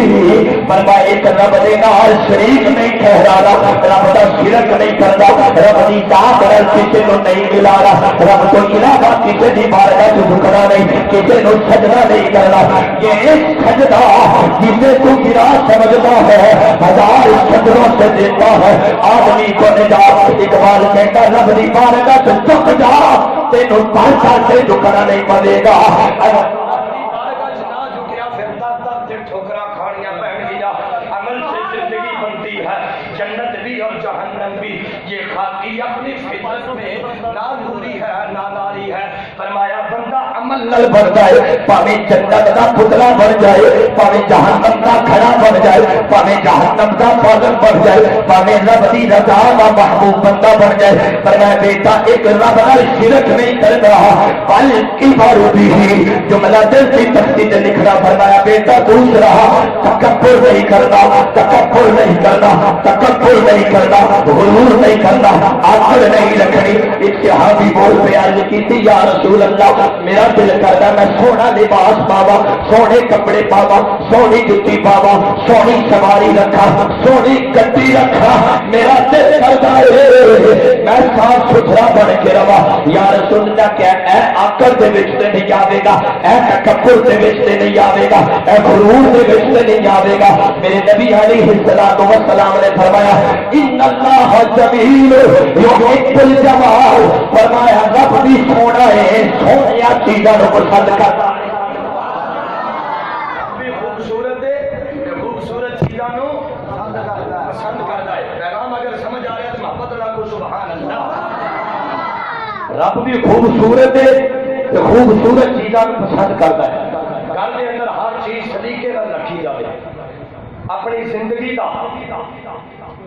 فرمایا ایک رب دے نال شریک نہیں ٹھہرانا، رب دا شرک نہیں کرنا، رب دی ذات نال کسی نو نہیں ملانا، رب تو علاوہ کسی دی بارگاہ وچ جھکنا نہیں، کسی نو سجدہ نہیں کرنا۔ یہ سجدہ جسے تو گرا سمجھتا ہے ہزار سجدوں سے دیتا ہے آدمی کو نجات۔ اقبال کہتا رب دی بارگاہ وچ جھک جا، تینوں پانچ سے جھکنا نہیں پڑے گا۔ جنت بھی اور جہنم بھی یہ خاکی اپنی فطرت میں نہ نوری ہے نہ ناری ہے۔ فرمایا بندہ عمل نال بن جائے، پاویں جنت دا پتلا بن جائے، پاویں جہنم دا کھڑا بن جائے، پاویں جہنم دا پاگل بن جائے، پاویں رب دی رضا دا محبوب بندہ بن جائے۔ فرمایا بیٹا ایک رب نال شرک نہیں کرنا، بلکہ بارو بھی جملہ دل کی تختی تے لکھنا۔ فرمایا بیٹا دوسرا تکبر نہیں کرنا، تکبر نہیں کرنا، تکبر نہیں کرتا، غرور نہیں کرتا، آخر نہیں رکھنی. اتحادی بول پہ عرض کی یا رسول اللہ میرا دل کرتا میں سونا لباس پاوا، سونے کپڑے پاوا، سونی جتی پاوا، سونی سواری رکھا، سونی گڈی رکھا. میرا دل کرتا ہے میں صاف ستھرا بن کے رہا. یا رسول اللہ کیا اے آکر دے وچ تے نہیں آوے گا، اے تکبر دے وچ تے نہیں آوے گا، اے غرور دے وچ تے نہیں آوے گا. میرے نبی علیہ الصلوۃ والسلام نے فرمایا ان اللہ جمیل یحب الجمال. فرمایا رب بھی سونا ہے، سونیا چیزاں نو پسند کرتا ہے. خوبصورت خوبصورت چیزاں نو پسند کرتا ہے. پیغام اگر سمجھ آ رہا ہے تو محبت اللہ کو سبحان اللہ. رب بھی خوبصورت ہے، خوبصورت چیزاں نو پسند کرتا ہے. گھر کے اندر ہر چیز سلیقے نال رکھی جائے. اپنی زندگی کا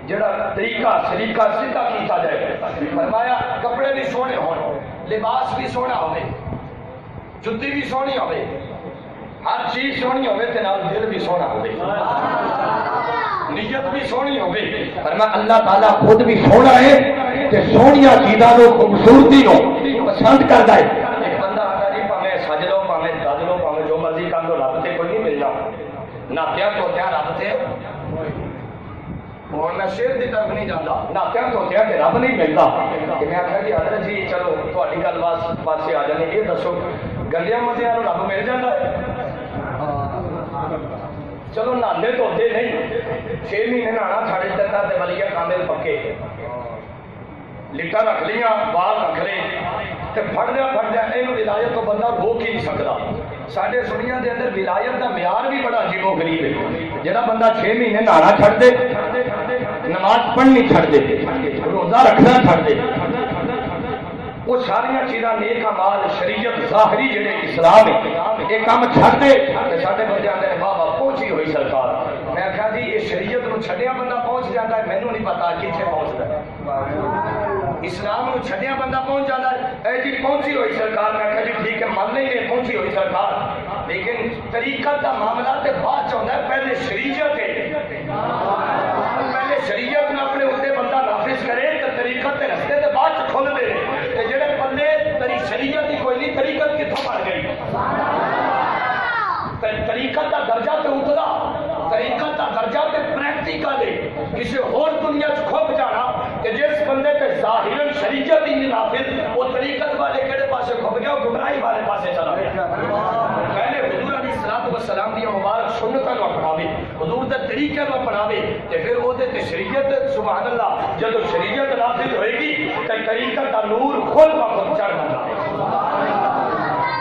جڑا طریقہ سلیقہ سیدھا کیتا جائے. فرمایا کپڑے بھی سونے ہون، لباس بھی سونا ہوے، جُتی بھی سونی ہوے، ہر چیز سونی ہوے تے نال دل بھی سونا ہوے، نیت بھی سونی ہوے. فرمایا اللہ تعالیٰ خود بھی سونا ہے تے سونیاں چیزاں نو خوبصورتی نو پسند کردا ہے. ایک بندہ آتا جی پاویں سج لو پاویں دد لو پاویں جو مرضی کر لو رب تے کوئی نہیں ملنا. ناتیاں توتیاں رب تے اور میں شیر کی طرف نہیں جانا، ناتیاں توتیاں کہ رب نہیں ملتا. میں آخیا جی حضرت جی چلو تھوڑی گل پاسے آ جانے. یہ دسو گندیاں مدیاں رب مل جاتا ہے؟ چلو نہاندے دھوتے نہیں، 6 مہینے نہانا چھڑ دیتا تے ولیہ کامل پکے. لٹا رکھ لیاں، بال رکھ لے تے پھڑدیا یہ ولایت تو بندہ روک ہی نہیں سکتا. ساڈے سنیاں دے اندر ولایت دا معیار بھی بڑا عجیب و غریب ہے. جڑا بندہ 6 مہینے نہانا چھڑ دے، نماز پڑھنی چھڑ دے، روزہ رکھنا چھڑ دے، وہ سارا چیزاں نیک اعمال شریعت ظاہری جڑے اسلام ہے یہ کام چھڑ دے. سارے بندے آتے ہیں واہ واہ پہنچی ہوئی سرکار. میں آخیا جی یہ شریعت نو چھڈیا بندہ پہنچ جاتا ہے، مینوں نہیں پتا کتنے پہنچتا ہے. اسلام نو چھڈیا بندہ پہنچ جاتا ہے. اے جی پہنچی ہوئی سرکار. میں آخیا جی ٹھیک ہے مان نہیں رہے پہنچی ہوئی سرکار، لیکن طریقہ کا معاملہ تے بعد چ ہوتا ہے. پہلے شریعت ہے، پہلے شریعت نو اپنے اتنے بندہ نافذ کرے تو طریقت کے رستے تے بعد چ کھل دے. جڑے بندے شریعت ہی کوئی نہیں، طریقت کتوں بن گئی؟ طریقت کا درجہ تے اتلا، طریقت کا درجہ تے پریکٹیکل ہے. کسی اور دنیا چ کھپ جانا کہ جس بندے تے ظاہراً شریعت ہی نہیں نافذ، وہ طریقت والے کہڑے پاسے کھپ گیا، وہ گمراہی والے پاسے چلا گیا. پہلے حضور علیہ الصلوۃ والسلام دی مبارک سنتاں نو اپناوے، حضور دے طریقے نو اپناوے تے پھر او دے تے شریعت سبحان اللہ جدو شریعت نافذ ہوئے گی تے طریقت دا نور کھل وقت چڑھ جاتا ہے.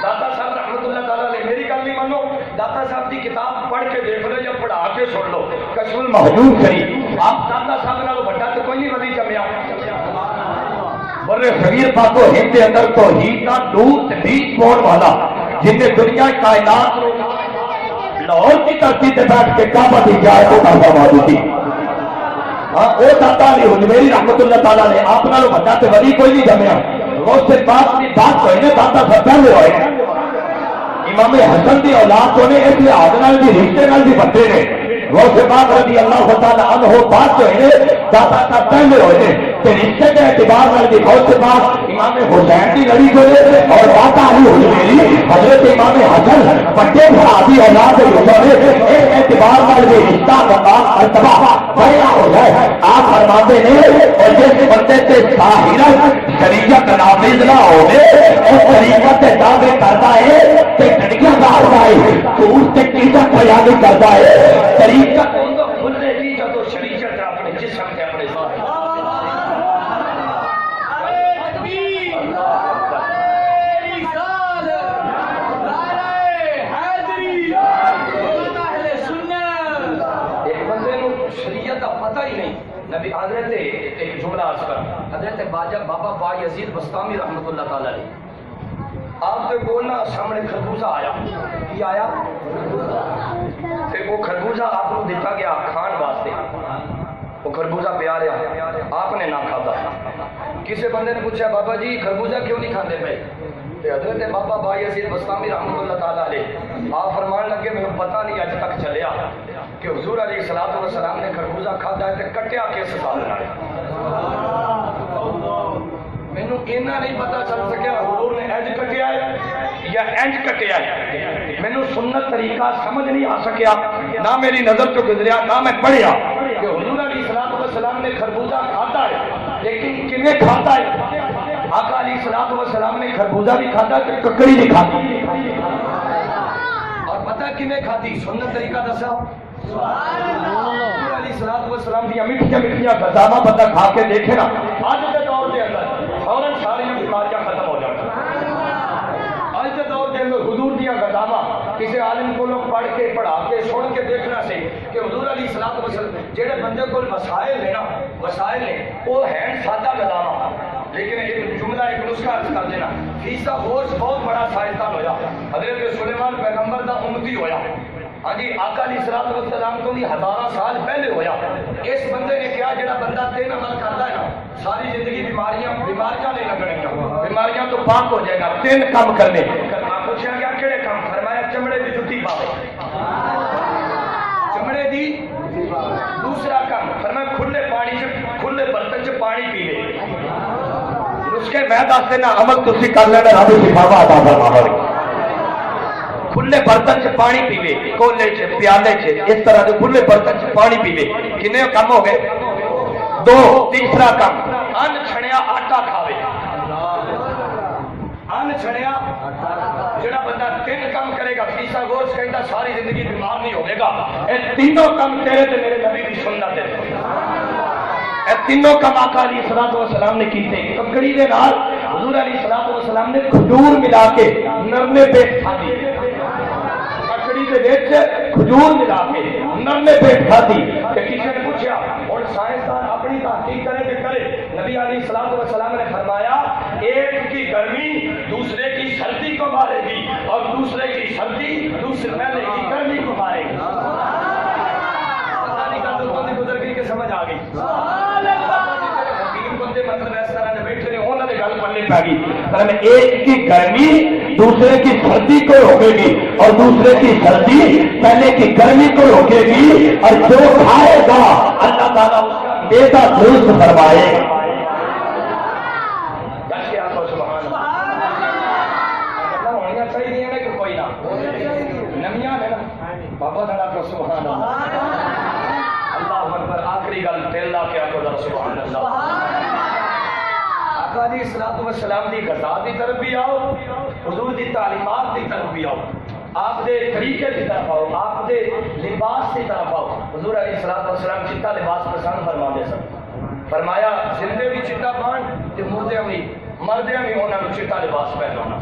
داتا صاحب رحمۃ اللہ تعالیٰ علیہ میری گل نہیں منو، داتا صاحب کی کتاب پڑھ کے دیکھ لو یا پڑھا کے سن لو، کشف المحجوب شریف. آپ داتا صاحب نال بڑا تو کوئی نہیں ولی جمیا. برے صغیر پاکو ہند کے اندر توحید کا دور تے بیچ پاؤن والا جن نے دنیا کائنات لاہور کی دھرتی تے بیٹھ کے کعبہ دی جائے وہ داتا موجود تھی. ہاں وہ داتا علی حجویری رحمۃ اللہ تعالیٰ نے آپ نال بڑا تے ولی کوئی نہیں جمیا. اس سے بات کی بات ہوئی نا داتا سب پہلے ہوئے. امام حسن کی اولاد ہونے اس لحاظ نال بھی رشتے نال بھی بڑے نے. غوث پاک رضی اللہ تعالیٰ عنہ بات جو ہے داتا کا پہلے ہوئے تو رشتے کے اعتبار نال بھی غوث پاک امام حسین کی لڑی ہوئے اور داتا علی حجویری حضرت امام حسن بڑے صحابی اولاد ہوئے. ایک اعتبار نال بھی رشتہ مقام مرتبہ بڑا ہو جائے. آپ فرماتے ہیں اور جس بندے سے ظاہراً شریعت نافذ نہ ہوئے اور طریقت دعوے کرتا ہے کہ ڈڑیاں مارتا ہے جھوٹ سے چیزیں بیان کرتا ہے. طریقت کھلنے کی جب شریعت اپنے جسم کے اپنے ظاہر ایک بندے کو شریعت کا پتہ ہی نہیں. نبی حضرت ایک جملہ عرض کر حضرت بابا با یزید بستامی رحمۃ اللہ تعالیٰ علیہ آپ کے بولنا سامنے خربوزہ آیا. کی آیا؟ پھر وہ خربوزہ آپ کو دیتا گیا کھان واسطے. وہ خربوزہ پیا رہا آپ نے نہ کھاتا. کسی بندے نے پوچھا بابا جی خربوزہ کیوں نہیں کھاتے پہ؟ حضرت بابا با یزید بستامی رحمۃ اللہ تعالیٰ علیہ آپ فرمان لگے میرے پتہ نہیں اج تک چلیا کہ حضور علیہ الصلوۃ والسلام نے خربوزہ کھادا ہے تے کٹیا کس سال نال مینوں اینا نہیں پتا چل سکیا حضور نے انج کٹیا ہے یا انج کٹیا ہے، مینوں سنت طریقہ سمجھ نہیں آ سکیا، نہ میری نظر تو گزریا نہ میں پڑھیا کہ حضور علیہ الصلوۃ والسلام نے خربوزہ کھادا ہے، لیکن کیویں کھادا ہے؟ آقا علیہ الصلوۃ والسلام نے خربوزہ بھی کھادا تے ککڑی بھی کھادی، اور پتہ کیویں کھادی؟ سنت طریقہ دسا حضور علیہ الصلوۃ والسلام دی میٹھیاں میٹھیاں غذاواں بندہ کھا کے دیکھے نا اج دے دور دے اندر فوراً ساری بیماریاں ختم ہو جاتی۔ اج دے دور دے اندر حضور دیاں غذاواں کسی عالم کو لوگ پڑھ کے پڑھا کے سن کے دیکھنا سی کہ حضور علیہ الصلوۃ والسلام جہے بندے کو وسائل نے نا وسائل نے وہ ہیں سادہ غذاواں، لیکن ایک جملہ ایک نسخہ عرض کر دینا، فیصہ گوشت بہت بڑا سائنسدان ہویا، حضرت سلیمان پیغمبر دا امتی ہویا، ہاں جی آقا علیہ الصلوۃ والسلام کو بھی ہزارہ سال پہلے ہویا۔ اس بندے نے کیا جڑا بندہ 3 عمل کرتا ہے نا ساری زندگی بیماریاں نہیں لگنیاں، بیماریاں تو پاک ہو جائے گا۔ 3 کام کرنے، پوچھا گیا کہڑے کام؟ فرمایا چمڑے کی جُتی پاوے، چمڑے دی۔ دوسرا کام فرمایا کھلے پانی کھلے برتن چ پانی پیوے۔ نسخے میں دس دینا عمل تسی کر لینا رب شفا عطا فرماوے۔ کھلے برتن چ پانی پیوے، کولے چ پیالے چ اس طرح کے کھلے برتن چ پانی پیوے۔ کنے کام ہو گئے؟ 2۔ تیسرا کام ان چھڑیا آٹا کھاوے، ان چھڑیا جڑا بندہ 3 کام کرے گا فیصہ گوش کہندا ساری زندگی بیمار نہیں ہوے گا۔ اے تینوں کام تیرے تے میرے نبی دی سنت ہے، اے تینوں کام آقا علیہ الصلوۃ والسلام نے کیتے۔ ککڑی دے نال حضور علیہ الصلوۃ والسلام نے کھجور ملا کے نرمے پیٹ کھادی، ککڑی دے وچ کھجور ملا کے نرمے پیٹ کھادی۔ تے کسی نے پوچھا اور سائنسدان اپنی تحقیق کرے کہ کرے، نبی علیہ الصلوۃ والسلام نے فرمایا ایک کی گرمی دوسرے کی سردی کو مارے گی اور دوسرے کی سردی دوسرے پہلے کی گرمی کو مارے گی۔ پتہ نہیں کب لوگوں کی بزرگی کے سمجھ آ گئی۔ مطلب اس طرح نے بیٹھے انہوں نے گل پڑھنی پڑے گی، ایک کی گرمی دوسرے کی سردی کو روکے گی اور دوسرے کی سردی پہلے کی گرمی کو روکے گی، اور جو کھائے گا اللہ تعالیٰ اس کا بیٹا درست فرمائے۔ ہونی چاہیے نا کہ کوئی نہ نمیاں نے نا بابا دڑا کو سبحان اللہ، اللہ اکبر۔ آخری گل دل لا کے آخو سبحان اللہ۔ آقا علیہ الصلوۃ والسلام دی غذا دی طرف بھی آؤ، حضور دی تعلیمات دی طرف بھی آؤ، آپ دے طریقے دی طرف آؤ، آپ دے لباس دی طرف آؤ۔ حضور علیہ الصلوۃ والسلام چٹا لباس پسند فرماتے سن، فرمایا زندے بھی چٹا پان تے مردے بھی مردیاں بھی انہوں نے چٹا لباس پہنانا،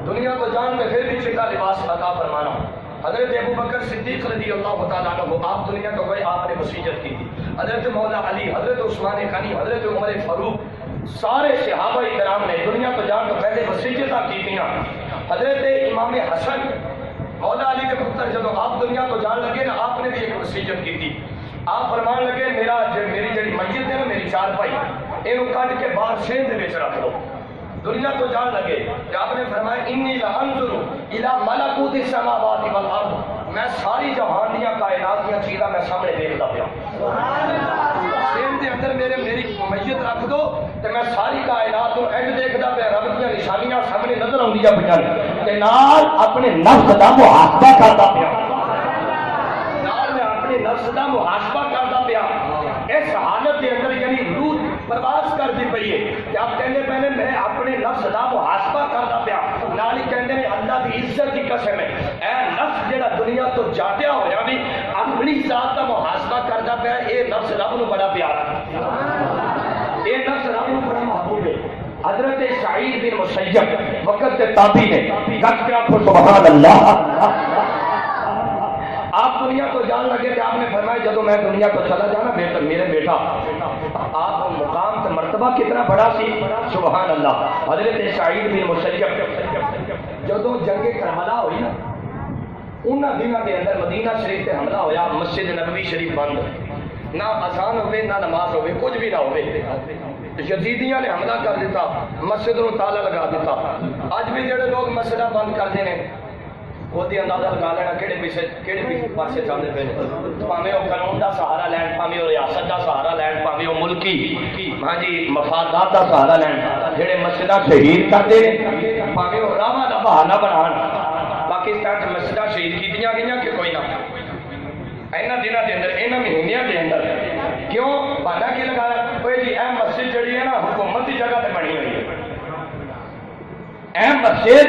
دنیا کو جان میں پھر بھی چٹا لباس عطا فرمانا۔ حضرت ابو بکر صدیق رضی اللہ تعالیٰ عنہ آپ دنیا کو گئے، آپ نے وصیت کی تھی۔ حضرت مولا علی، حضرت عثمان غنی، حضرت عمر فاروق، سارے صحابہ کرام نے دنیا کو جان تو پہلے وصیتاں کی تھی۔ حضرت امام حسن مولا علی کے پتر جب آپ دنیا کو جان لگے نا آپ نے بھی ایک وصیت کی تھی۔ آپ فرمان لگے میری جڑی میت ہے نا میری چارپائی اینو کٹ کے باہر شہر دے وچ رکھ دو۔ دنیا تو جان لگے کہ آپ نے فرمایا انی لانظر الی ملکوت السماوات والارض، میں ساری جہان دیاں کائنات دیاں چیزاں میں سامنے دیکھدا پیا۔ سبحان اللہ۔ شہر دے اندر میری میت رکھ دو تے میں ساری کائنات نوں انج دیکھدا پیا، رب دیاں نشانیاں سامنے نظر آندیاں پیاں تے نال اپنے نفس دا محاسبہ کردا پیا، نال میں اپنے نفس دا محاسبہ کردا پیا۔ اس حالت دے اندر یعنی روح پرواز کرتی پئی ہے کہ آپ کہنے پہلے میں اپنے نفس دا محاسبہ کردا پیا، نال ہی کہندے نے اللہ دی عزت دی قسم ہے اے نفس جڑا دنیا تو جاٹیا ہویا بھی اپنی ذات دا محاسبہ کردا پیا، اے نفس رب نو بڑا پیارا ہے، اے نفس رب نو بڑا محبوب ہے۔ حضرت سعید بن مسیب وقت کے تابعی نے گھٹ کے آنکھوں سبحان اللہ، آپ دنیا کو جان لگے کہ آپ نے فرمایا جب میں دنیا کو چلا جانا میرے بیٹا آپ مقام سے مرتبہ کتنا بڑا سی، سبحان اللہ۔ حضرت سعید بن مسیب جدوں جنگ کربلا ہوئی نا انہاں دنوں کے اندر مدینہ شریف تے حملہ ہویا، مسجد نبوی شریف بند، نہ اذان ہوئے نہ نماز ہوئے کچھ بھی نہ ہوئے، یزیدیاں نے حملہ کر دیتا، مسجد نوں تالا لگا دیتا۔ اج بھی جڑے لوگ مسجداں بند کردے نے ਉਹਦੀ ਅੰਦਾਜ਼ਾ ਲਗਾ ਲੈਣਾ ਕਿਹੜੇ ਪਾਸੇ ਚੱਲਦੇ ਪਏ ਨੇ। ਭਾਵੇਂ ਉਹ ਕਾਨੂੰਨ ਦਾ ਸਹਾਰਾ ਲੈਣ, ਭਾਵੇਂ ਉਹ ਰਿਆਸਤ ਦਾ ਸਹਾਰਾ ਲੈਣ, ਭਾਵੇਂ ਉਹ ਮੁਲਕੀ ਹਾਂਜੀ ਮਫਾਦਾਤ ਦਾ ਸਹਾਰਾ ਲੈਣ, ਜਿਹੜੇ ਮਸਜਿਦਾਂ ਸ਼ਹੀਦ ਕਰਦੇ ਨੇ ਭਾਵੇਂ ਉਹ ਰਾਵਾਂ ਦਾ ਬਹਾਨਾ ਬਣਾਉਣ। ਪਾਕਿਸਤਾਨ 'ਚ ਮਸਜਿਦਾਂ ਸ਼ਹੀਦ ਕੀਤੀਆਂ ਗਈਆਂ ਕਿ ਕੋਈ ਨਾ, ਇਹਨਾਂ ਦਿਨਾਂ ਦੇ ਅੰਦਰ, ਇਹਨਾਂ ਮਹੀਨਿਆਂ ਦੇ ਅੰਦਰ ਕਿਉਂ ਬਹਾਨਾ ਕੀ ਲਗਾਇਆ? ਓਏ ਜੀ ਇਹ ਮਸਜਿਦ ਜਿਹੜੀ ਹੈ ਨਾ ਹੁਕੂਮਤ ਦੀ ਜਗ੍ਹਾ ਤੇ ਬਣੀ ਹੋਈ ਹੈ, ਇਹ ਮਸਜਿਦ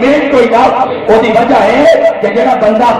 ਮੇਨ ਕੋਈ ਨਾ। ਉਹਦੀ ਵਜ੍ਹਾ ਹੈ ਕਿ ਜਿਹੜਾ ਬੰਦਾ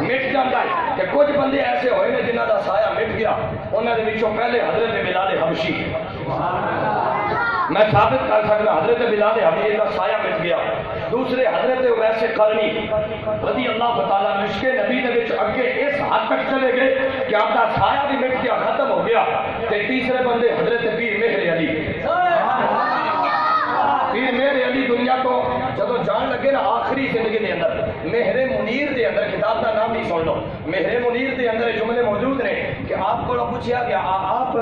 مٹ جاتا ہے کہ کچھ بندے ایسے ہوئے نے جنہوں کا سایہ مٹ گیا انہوں نے پہلے حضرت بلال حبشی میں ثابت کر سکتا حضرت بلال حبشی کا سایہ مٹ گیا دوسرے حضرت اویس قرنی رضی اللہ تعالیٰ مشک نبی نے اگے اس حد تک چلے گئے کہ آپ کا سایہ بھی مٹ گیا ختم ہو گیا کہ تیسرے بندے حضرت پیر مہر علی پیر مہر علی دنیا کو جب جان لگے نا آخری زندگی دے اندر مہر منیر دے اندر کتاب کا نام بھی سن لو مہر منیر دے اندر جملے موجود نے کہ آپ کو پوچھا گیا آپ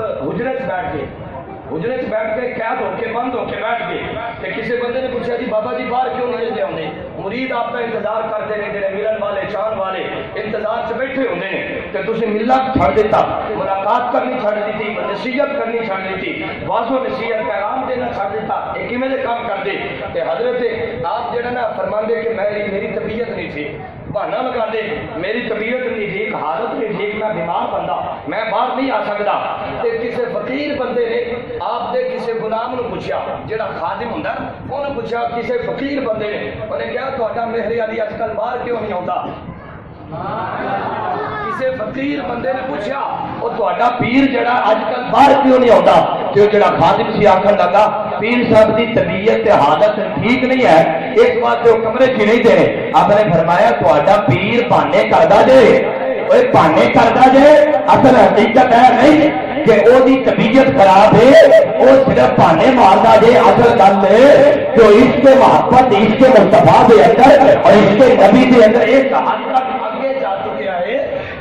حجرت بیٹھ کے قید ہو کے بند ہو کے بیٹھ گئے کہ کسی بندے نے پوچھا جی بابا جی باہر کیوں نہیں جاتے ہوں مرید آپ کا انتظار کرتے ہیں جڑے ملن والے چان والے انتظار سے بیٹھے ہوتے ہیں کہ تسی ملت چھڑ دیتا ملاقات کرنی چھڑ دیتی نصیحت کرنی چھڑ دیتی واضح و نصیحت پیغام دینا چھڑ دیتا ایک ہی میں کام کر دے کہ حضرت آپ جڑا نا فرماندے کہ میری طبیعت نہیں تھی بہانا لگا دے میری طبیعت نہیں ٹھیک حالت نہیں ٹھیک میں بیمار بندہ میں باہر نہیں آ سکتا تے کسی فقیر بندے نے آپ دے کسی غلام نو پوچھا جڑا خادم ہوندا انہوں پوچھا کسی فقیر بندے نے انہیں کہا تہاڈا مہر علی اج کل باہر کیوں نہیں آتا کسی فقیر بندے نے پوچھا وہ تہاڈا پیر جڑا اج کل باہر کیوں نہیں آتا جو جڑا خادم سی آکھن لگا پیر صاحب دی طبیعت حالت ٹھیک نہیں ہے اس بات جو کمرے چ نہیں دے آپ نے فرمایا تہاڈا پیر بہانے کردا جے اوے بہانے کردا جے اصل حقیقت ہے نہیں کہ او دی طبیعت خراب ہے او صرف بہانے ماردا جے اصل گل ہے جو عشق محبت عشق مصطفیٰ دے اندر اور عشق نبی دے اندر ایک حد تک آگے جا چکا ہے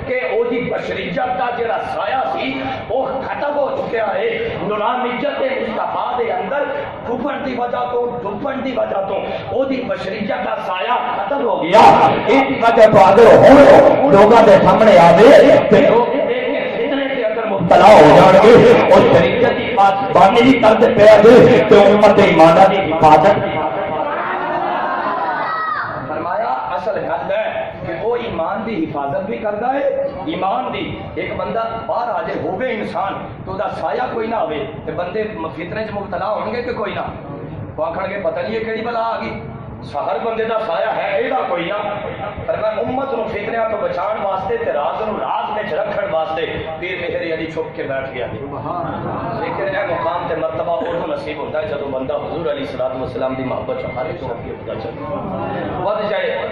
کہ او دی بشریت دا جڑا سایہ سی وہ ختم ہو چکا ہے نورانیت مصطفیٰ دے اندر ڈوبن دی وجہ تو او دی بشریت دا سایہ ختم ہو گیا اس وجہ تو اگر ہو لوگاں دے سامنے آوے تے لوگ مبتلا ہو جان گے اور شریعت کی بات بانی بھی کرتے پہ تو امت ایمانہ کی حفاظت فرمایا اصل حد ہے کہ وہ ایمان دی حفاظت بھی کرتا ہے ایمان دی ایک بندہ باہر آ جائے ہوگے انسان تو دا سایہ کوئی نہ ہوئے تو بندے فتنے سے مبتلا ہوں گے کہ کوئی نہ وہ آخر کے پتہ نہیں ہے کہڑی بلا آ گئی ہر بندے دا سایہ ہے یہ کوئی نہ پر میں امت نو فتنیاں تو بچان واسطے تے راز نو راز وچ رکھن واسطے پیر مہر علی چھپ کے بیٹھ گیا لیکن یہ مقام تے مرتبہ اودوں نصیب ہوتا ہے جدوں بندہ حضور علیہ الصلوۃ والسلام دی محبت ہر ایک کو پتا چلے ود جائے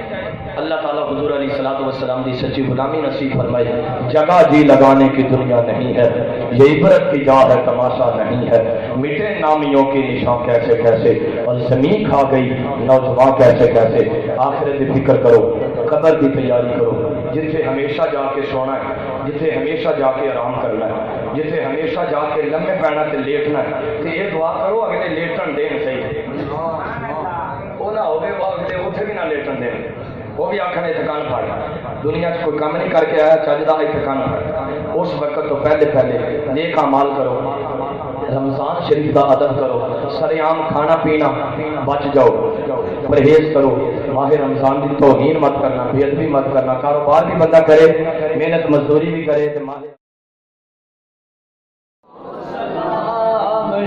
اللہ تعالی حضور علیہ الصلوۃ والسلام دی سچی غلامی نصیب فرمائے جگہ جی لگانے کی دنیا نہیں ہے یہ عبرت کی جا ہے تماشا نہیں ہے مٹے نامیوں کے نشان کیسے کیسے اور زمین کھا گئی نوجوان کیسے کیسے آخرت کی فکر کرو قبر کی تیاری کرو جتھے ہمیشہ جا کے سونا ہے جتھے ہمیشہ جا کے آرام کرنا ہے جتھے ہمیشہ جا کے لمبے پینا تے لیٹنا ہے تو یہ دعا کرو اگلے لیٹن دین صحیح وہ نہ ہوگے وہ اگلے اتنے بھی نہ لیٹن دین وہ بھی آخر تھکان پڑ دنیا سے کوئی کام نہیں کر کے آیا چاہتا ہے تھکان پڑ اس وقت تو پہلے نیک اعمال کرو رمضان شریف کا ادب کرو سرعام کھانا پینا بچ جاؤ پرہیز کرو ماہ رمضان کی توہین مت کرنا بے ادبی مت کرنا کاروبار بھی بندہ کرے محنت مزدوری بھی کرے تو ماہ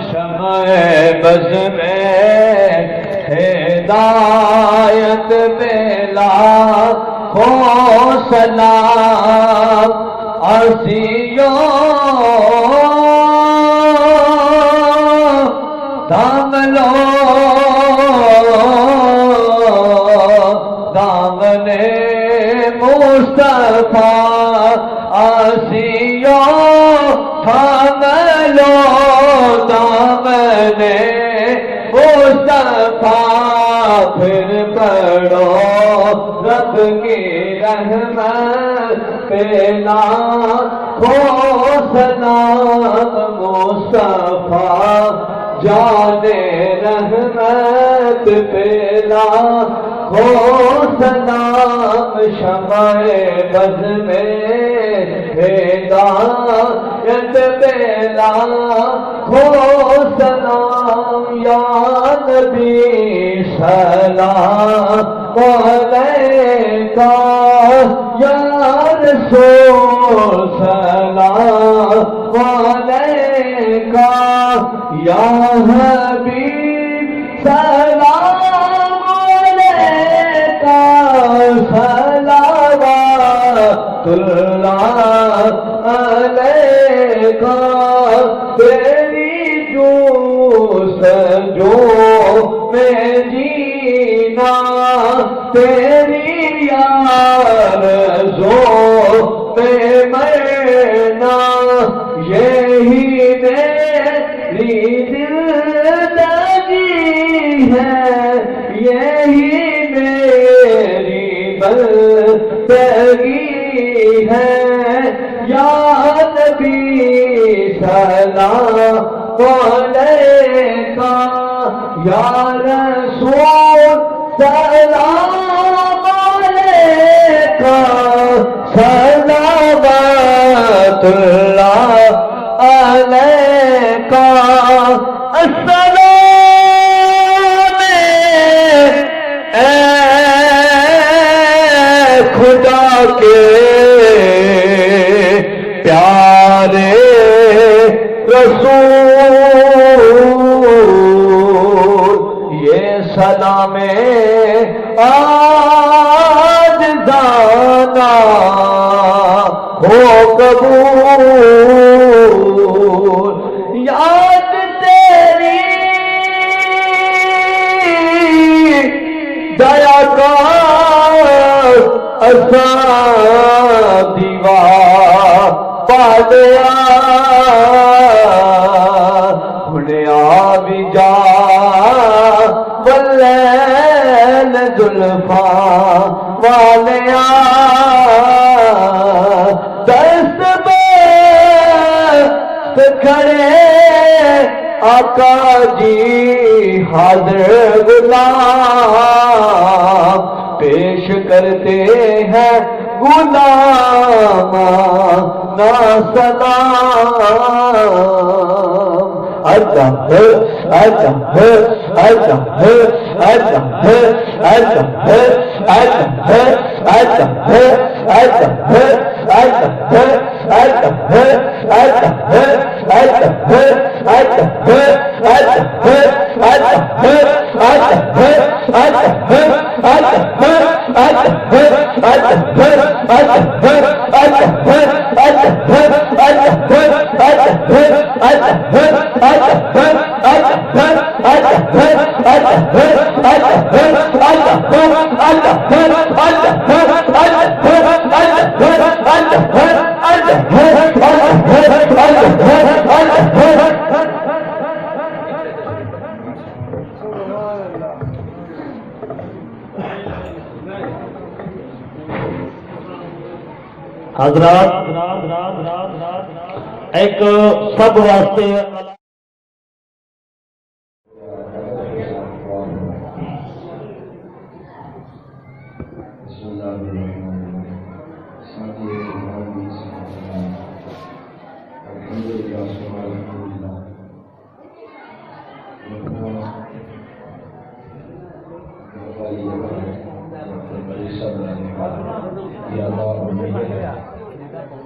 شمع بز میں ہدایت بلا کھو سلام عرضیوں دامنو دامن مصطفیٰ آسیوں دامنو دامن مصطفیٰ پھر پڑھو رب کی رحمت پہ لاکھوں سلام مصطفیٰ جان رحمت پہ لاکھوں سلام شمع بز میں ہدایت پہ لاکھوں سلام یا نبی سلام علیکہ یا رسول سلام علیکہ یا حبیب سلام علیکہ صلوات اللہ علیکہ تیری جستجو میں جینا تیری آرزو میں مرنا یہی میری زندگی ہے یہی میری بندگی ہے یا نبی سلام علیکہ یا رسول سلام علیکہ صلوات اللہ علیکہ السلام اے خدا کے پیارے رسول یہ سلام آج دانا ہو قبول یاد تیری دیا کا اساں دیوار پالیا بھولیا بھی جا واللیل زلفاں والیا دست بست کھڑے آقا جی حاضر غلام پیش کرتے ہیں غلام نا سلام اچھا اچھا اچھا اچھا حضرات ایک سب واسطے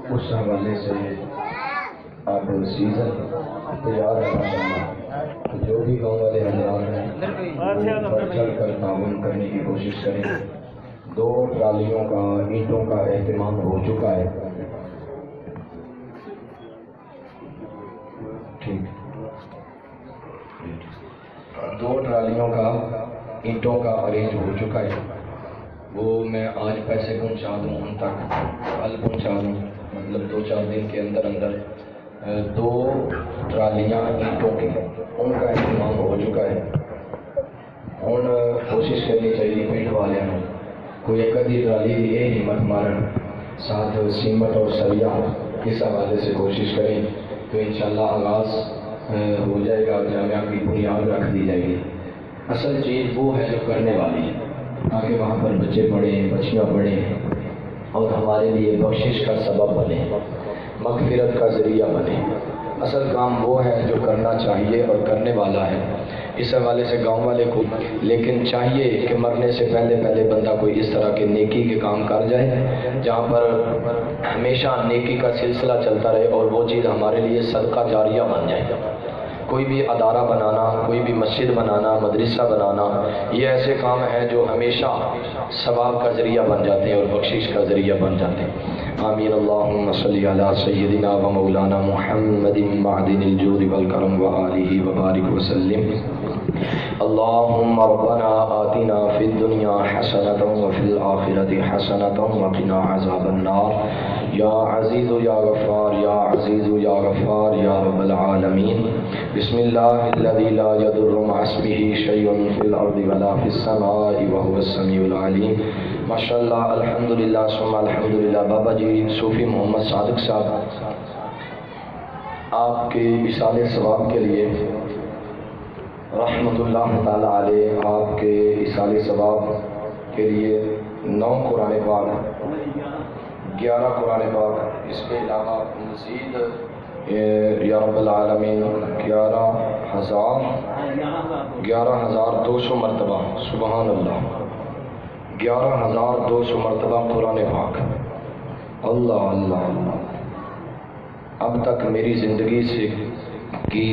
اس حوالے سے آپ سیزن تیار ہے ماشاءاللہ جو بھی گاؤں والے حضرات ہیں وہ بڑھ چڑھ کر تعاون کرنے کی کوشش کریں 2 ٹرالیوں کا اینٹوں کا اہتمام ہو چکا ہے ٹھیک 2 ٹرالیوں کا اینٹوں کا ارینج ہو چکا ہے وہ میں آج پیسے پہنچا دوں ان تک کل پہنچا دوں مطلب 2-4 دن کے اندر 2 ٹرالیاں اینٹوں کی ان کا اہتمام ہو چکا ہے ہوں کوشش کرنی چاہیے پنڈ والے نے کوئی ایک ادھی ٹرالی یہ ہمت مارن ساتھ سیمٹ اور سریا اس حوالے سے کوشش کریں تو انشاءاللہ آغاز ہو جائے گا جامعہ کی بنیاد رکھ دی جائے گی اصل چیز وہ ہے جو کرنے والی ہے تاکہ وہاں پر بچے پڑھیں بچیاں پڑھیں اور ہمارے لیے بخشش کا سبب بنے مغفرت کا ذریعہ بنے اصل کام وہ ہے جو کرنا چاہیے اور کرنے والا ہے اس حوالے سے گاؤں والے کو لیکن چاہیے کہ مرنے سے پہلے بندہ کوئی اس طرح کے نیکی کے کام کر جائے جہاں پر ہمیشہ نیکی کا سلسلہ چلتا رہے اور وہ چیز ہمارے لیے صدقہ جاریہ بن جائے کوئی بھی ادارہ بنانا، کوئی بھی مسجد بنانا، مدرسہ بنانا، یہ ایسے کام ہیں جو ہمیشہ ثواب کا ذریعہ بن جاتے ہیں اور بخشش کا ذریعہ بن جاتے ہیں۔ آمین۔ اللہم صلی علی سیدنا و مولانا محمد معدن الجود والکرم وآلہ وبارک وسلم۔ اللہم ربنا آتنا فی الدنیا حسنۃ وفی الآخرۃ حسنۃ وقنا عذاب النار۔ یا عزیز یا غفار یا عزیز یا غفار یا رب العالمین۔ بسم اللہ الذی لا یضر مع اسمہ شیء فی الارض ولا فی السماء وهو السمیع العلیم۔ ماشاء اللہ، الحمدللہ ثم الحمدللہ۔ بابا جی صوفی محمد صادق صاحب آپ کے اصال ثواب کے لیے رحمۃ اللہ تعالی علیہ، آپ کے اصال ثواب کے لیے 9 قرآن پاک، 11 قرآن پاک، اس کے علاوہ مزید یا رب العالمین 11,200 مرتبہ، سبحان اللہ، 11,200 مرتبہ قرآن پاک۔ اللہ اللہ اللہ۔ اب تک میری زندگی سے کی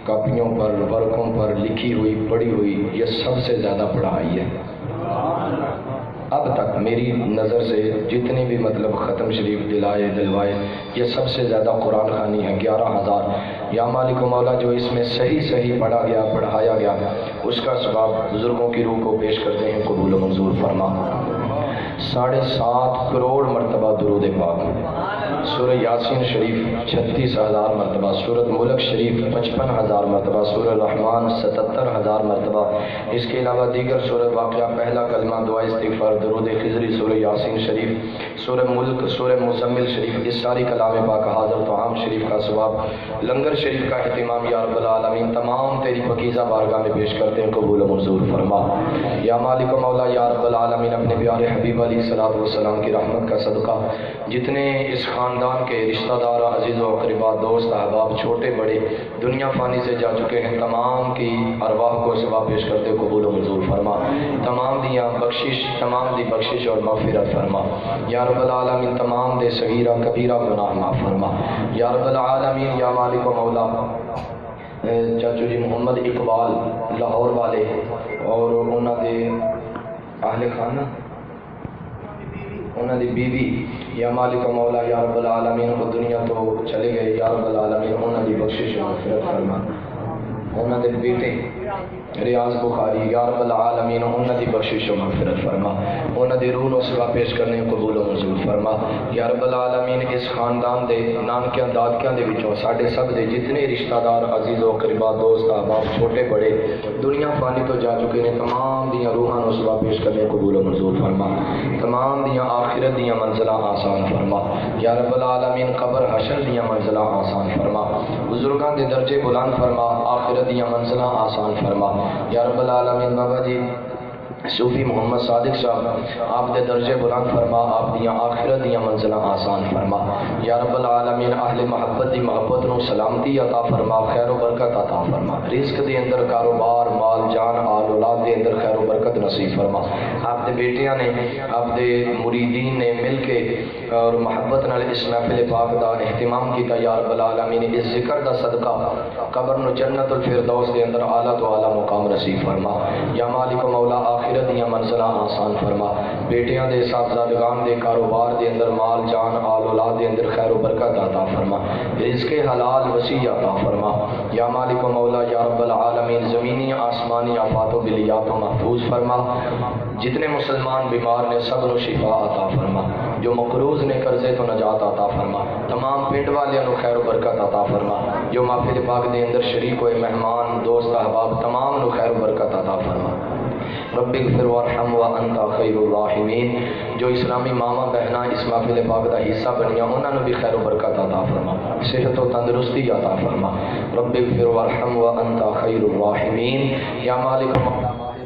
کاپیوں پر، ورقوں پر لکھی ہوئی، پڑھی ہوئی یہ سب سے زیادہ پڑھائی ہے۔ اب تک میری نظر سے جتنی بھی مطلب ختم شریف دلوائے یہ سب سے زیادہ قرآن خوانی ہے، 11,000۔ یا مالک و مولا، جو اس میں صحیح پڑھا گیا، پڑھایا گیا، اس کا ثواب بزرگوں کی روح کو پیش کرتے ہیں، قبول و منظور فرما۔ 7.5 کروڑ مرتبہ درود پاک، سورہ یاسین شریف 36,000 مرتبہ، سورۃ ملک شریف 55,000 مرتبہ، سورہ رحمان 77,000 مرتبہ، اس کے علاوہ دیگر سورہ واقعہ، پہلا کلمہ، دعا استغفار، درود خضری، سورہ یاسین شریف، سورہ ملک، سورہ مزمل شریف، اس ساری کلام پاک، حاضر طعام شریف کا ثواب، لنگر شریف کا اہتمام، یا رب العالمین تمام تیری پاکیزہ بارگاہ میں پیش کرتے ہیں، قبول و منظور فرما۔ یا مالک و مولا، یا رب العالمین اپنے پیارے حبیب علیہ الصلوۃ والسلام کی رحمت کا صدقہ جتنے اس خاندان کے رشتہ دار، عزیز و اقربا، دوست احباب، چھوٹے بڑے دنیا فانی سے جا چکے ہیں، تمام کی ارواح کو ثواب پیش کرتے قبول و منظور فرما۔ تمام دی بخشش اور مغفرت فرما۔ یا رب العالمین تمام دے صغیرہ کبیرہ گناہ معاف فرما۔ یا رب العالمین، یا مالک و مولا، چاچو جی محمد اقبال لاہور والے اور انہوں دے اہل خانہ، انہوں دی بیوی، یا مالک و مولا، یا رب العالمین وہ دنیا تو چلے گئے، یا رب العالمین انہوں دی بخشش و مغفرت فرما۔ انہوں دے بیٹے ریاض بخاری، یا رب العالمین انہوں دی بخشش و مغفرت فرما، انہوں دی روح و سوا پیش کرنے قبول و منظور فرما۔ یا رب العالمین اس خاندان دے نانکیاں دادکیاں دے وچوں ساڈے سب دے جتنے رشتہ دار، عزیز و اقربا، دوست احباب، چھوٹے بڑے دنیا فانی تو جا چکے ہیں، تمام دیاں روحاں نو سوا پیش کرنے قبول و منظور فرما۔ تمام دیاں آخرت دیاں منزلاں آسان فرما۔ یا رب العالمین قبر حشر دیاں منزلاں آسان فرما، بزرگاں دے درجے بلند فرما، آخرت دیاں منزلاں آسان فرما۔ یا رب العالمین بابا جی صوفی محمد صادق صاحب آپ دے درجے بلند فرما، آپ دیاں آخرت دیاں منزلاں آسان فرما۔ یا رب العالمین اہل محبت دی محبت نو سلامتی عطا فرما، خیر و برکت عطا فرما، رزق دے اندر، کاروبار، مال جان، آل اولاد دے اندر خیر و برکت نصیب فرما۔ آپ دے بیٹیاں نے، آپ دے مریدین نے مل کے اور محبت نال اس محفل پاک دا اہتمام کیتا، یا رب العالمین اس ذکر دا صدقہ قبر نو جنت الفردوس دے اندر اعلیٰ تو اعلیٰ مقام نصیب فرما۔ یا مالک و مولا آخرت دیاں منزلاں آسان فرما، بیٹیاں دے صاحبزادگان دے کاروبار دے اندر، مال جان، آل اولاد دے اندر خیر و برکت عطا فرما، رزق حلال وسیع عطا فرما۔ یا مالک و مولا، یا رب العالمین زمینی آسمانی آفات و بلیات و محفوظ فرما، جتنے مسلمان بیمار نے سب نو شفا عطا فرما، جو مقروض نے قرضے تو نجات عطا فرما، تمام پنڈ والیاں نو خیر و برکت عطا فرما، جو محفل پاک دے اندر شریک ہوئے مہمان، دوست احباب، تمام نو خیر و برکت عطا فرما۔ رب اغفر وارحم وانت خیر الراحمین، جو اسلامی ماما بہنا اس محفل پاک دا حصہ بنیا انہاں نو بھی خیر و برکت عطا فرما، صحت و تندرستی عطا فرما۔ رب اغفر وارحم وانت خیر الراحمین۔ یا مالک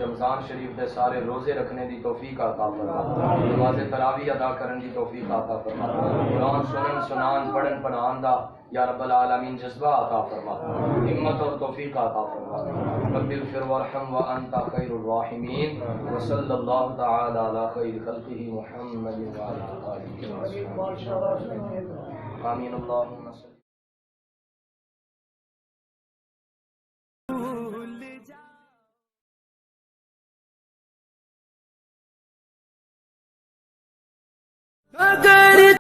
رمضان شریف دے سارے روزے رکھنے دی توفیق عطا فرما، نماز تراویح ادا کرن دی توفیق عطا فرما، قرآن سنان پڑھن پڑھان دا یا رب العالمین جذبہ عطا فرما، ہمت اور توفیق عطا فرما۔ رب اغفر وارحم وانت خیر الراحمین، وصلی اللہ تعالی علی خیر خلقہ محمد وعلی آلہ وصحبہ آمین۔ اللہم صلی اگر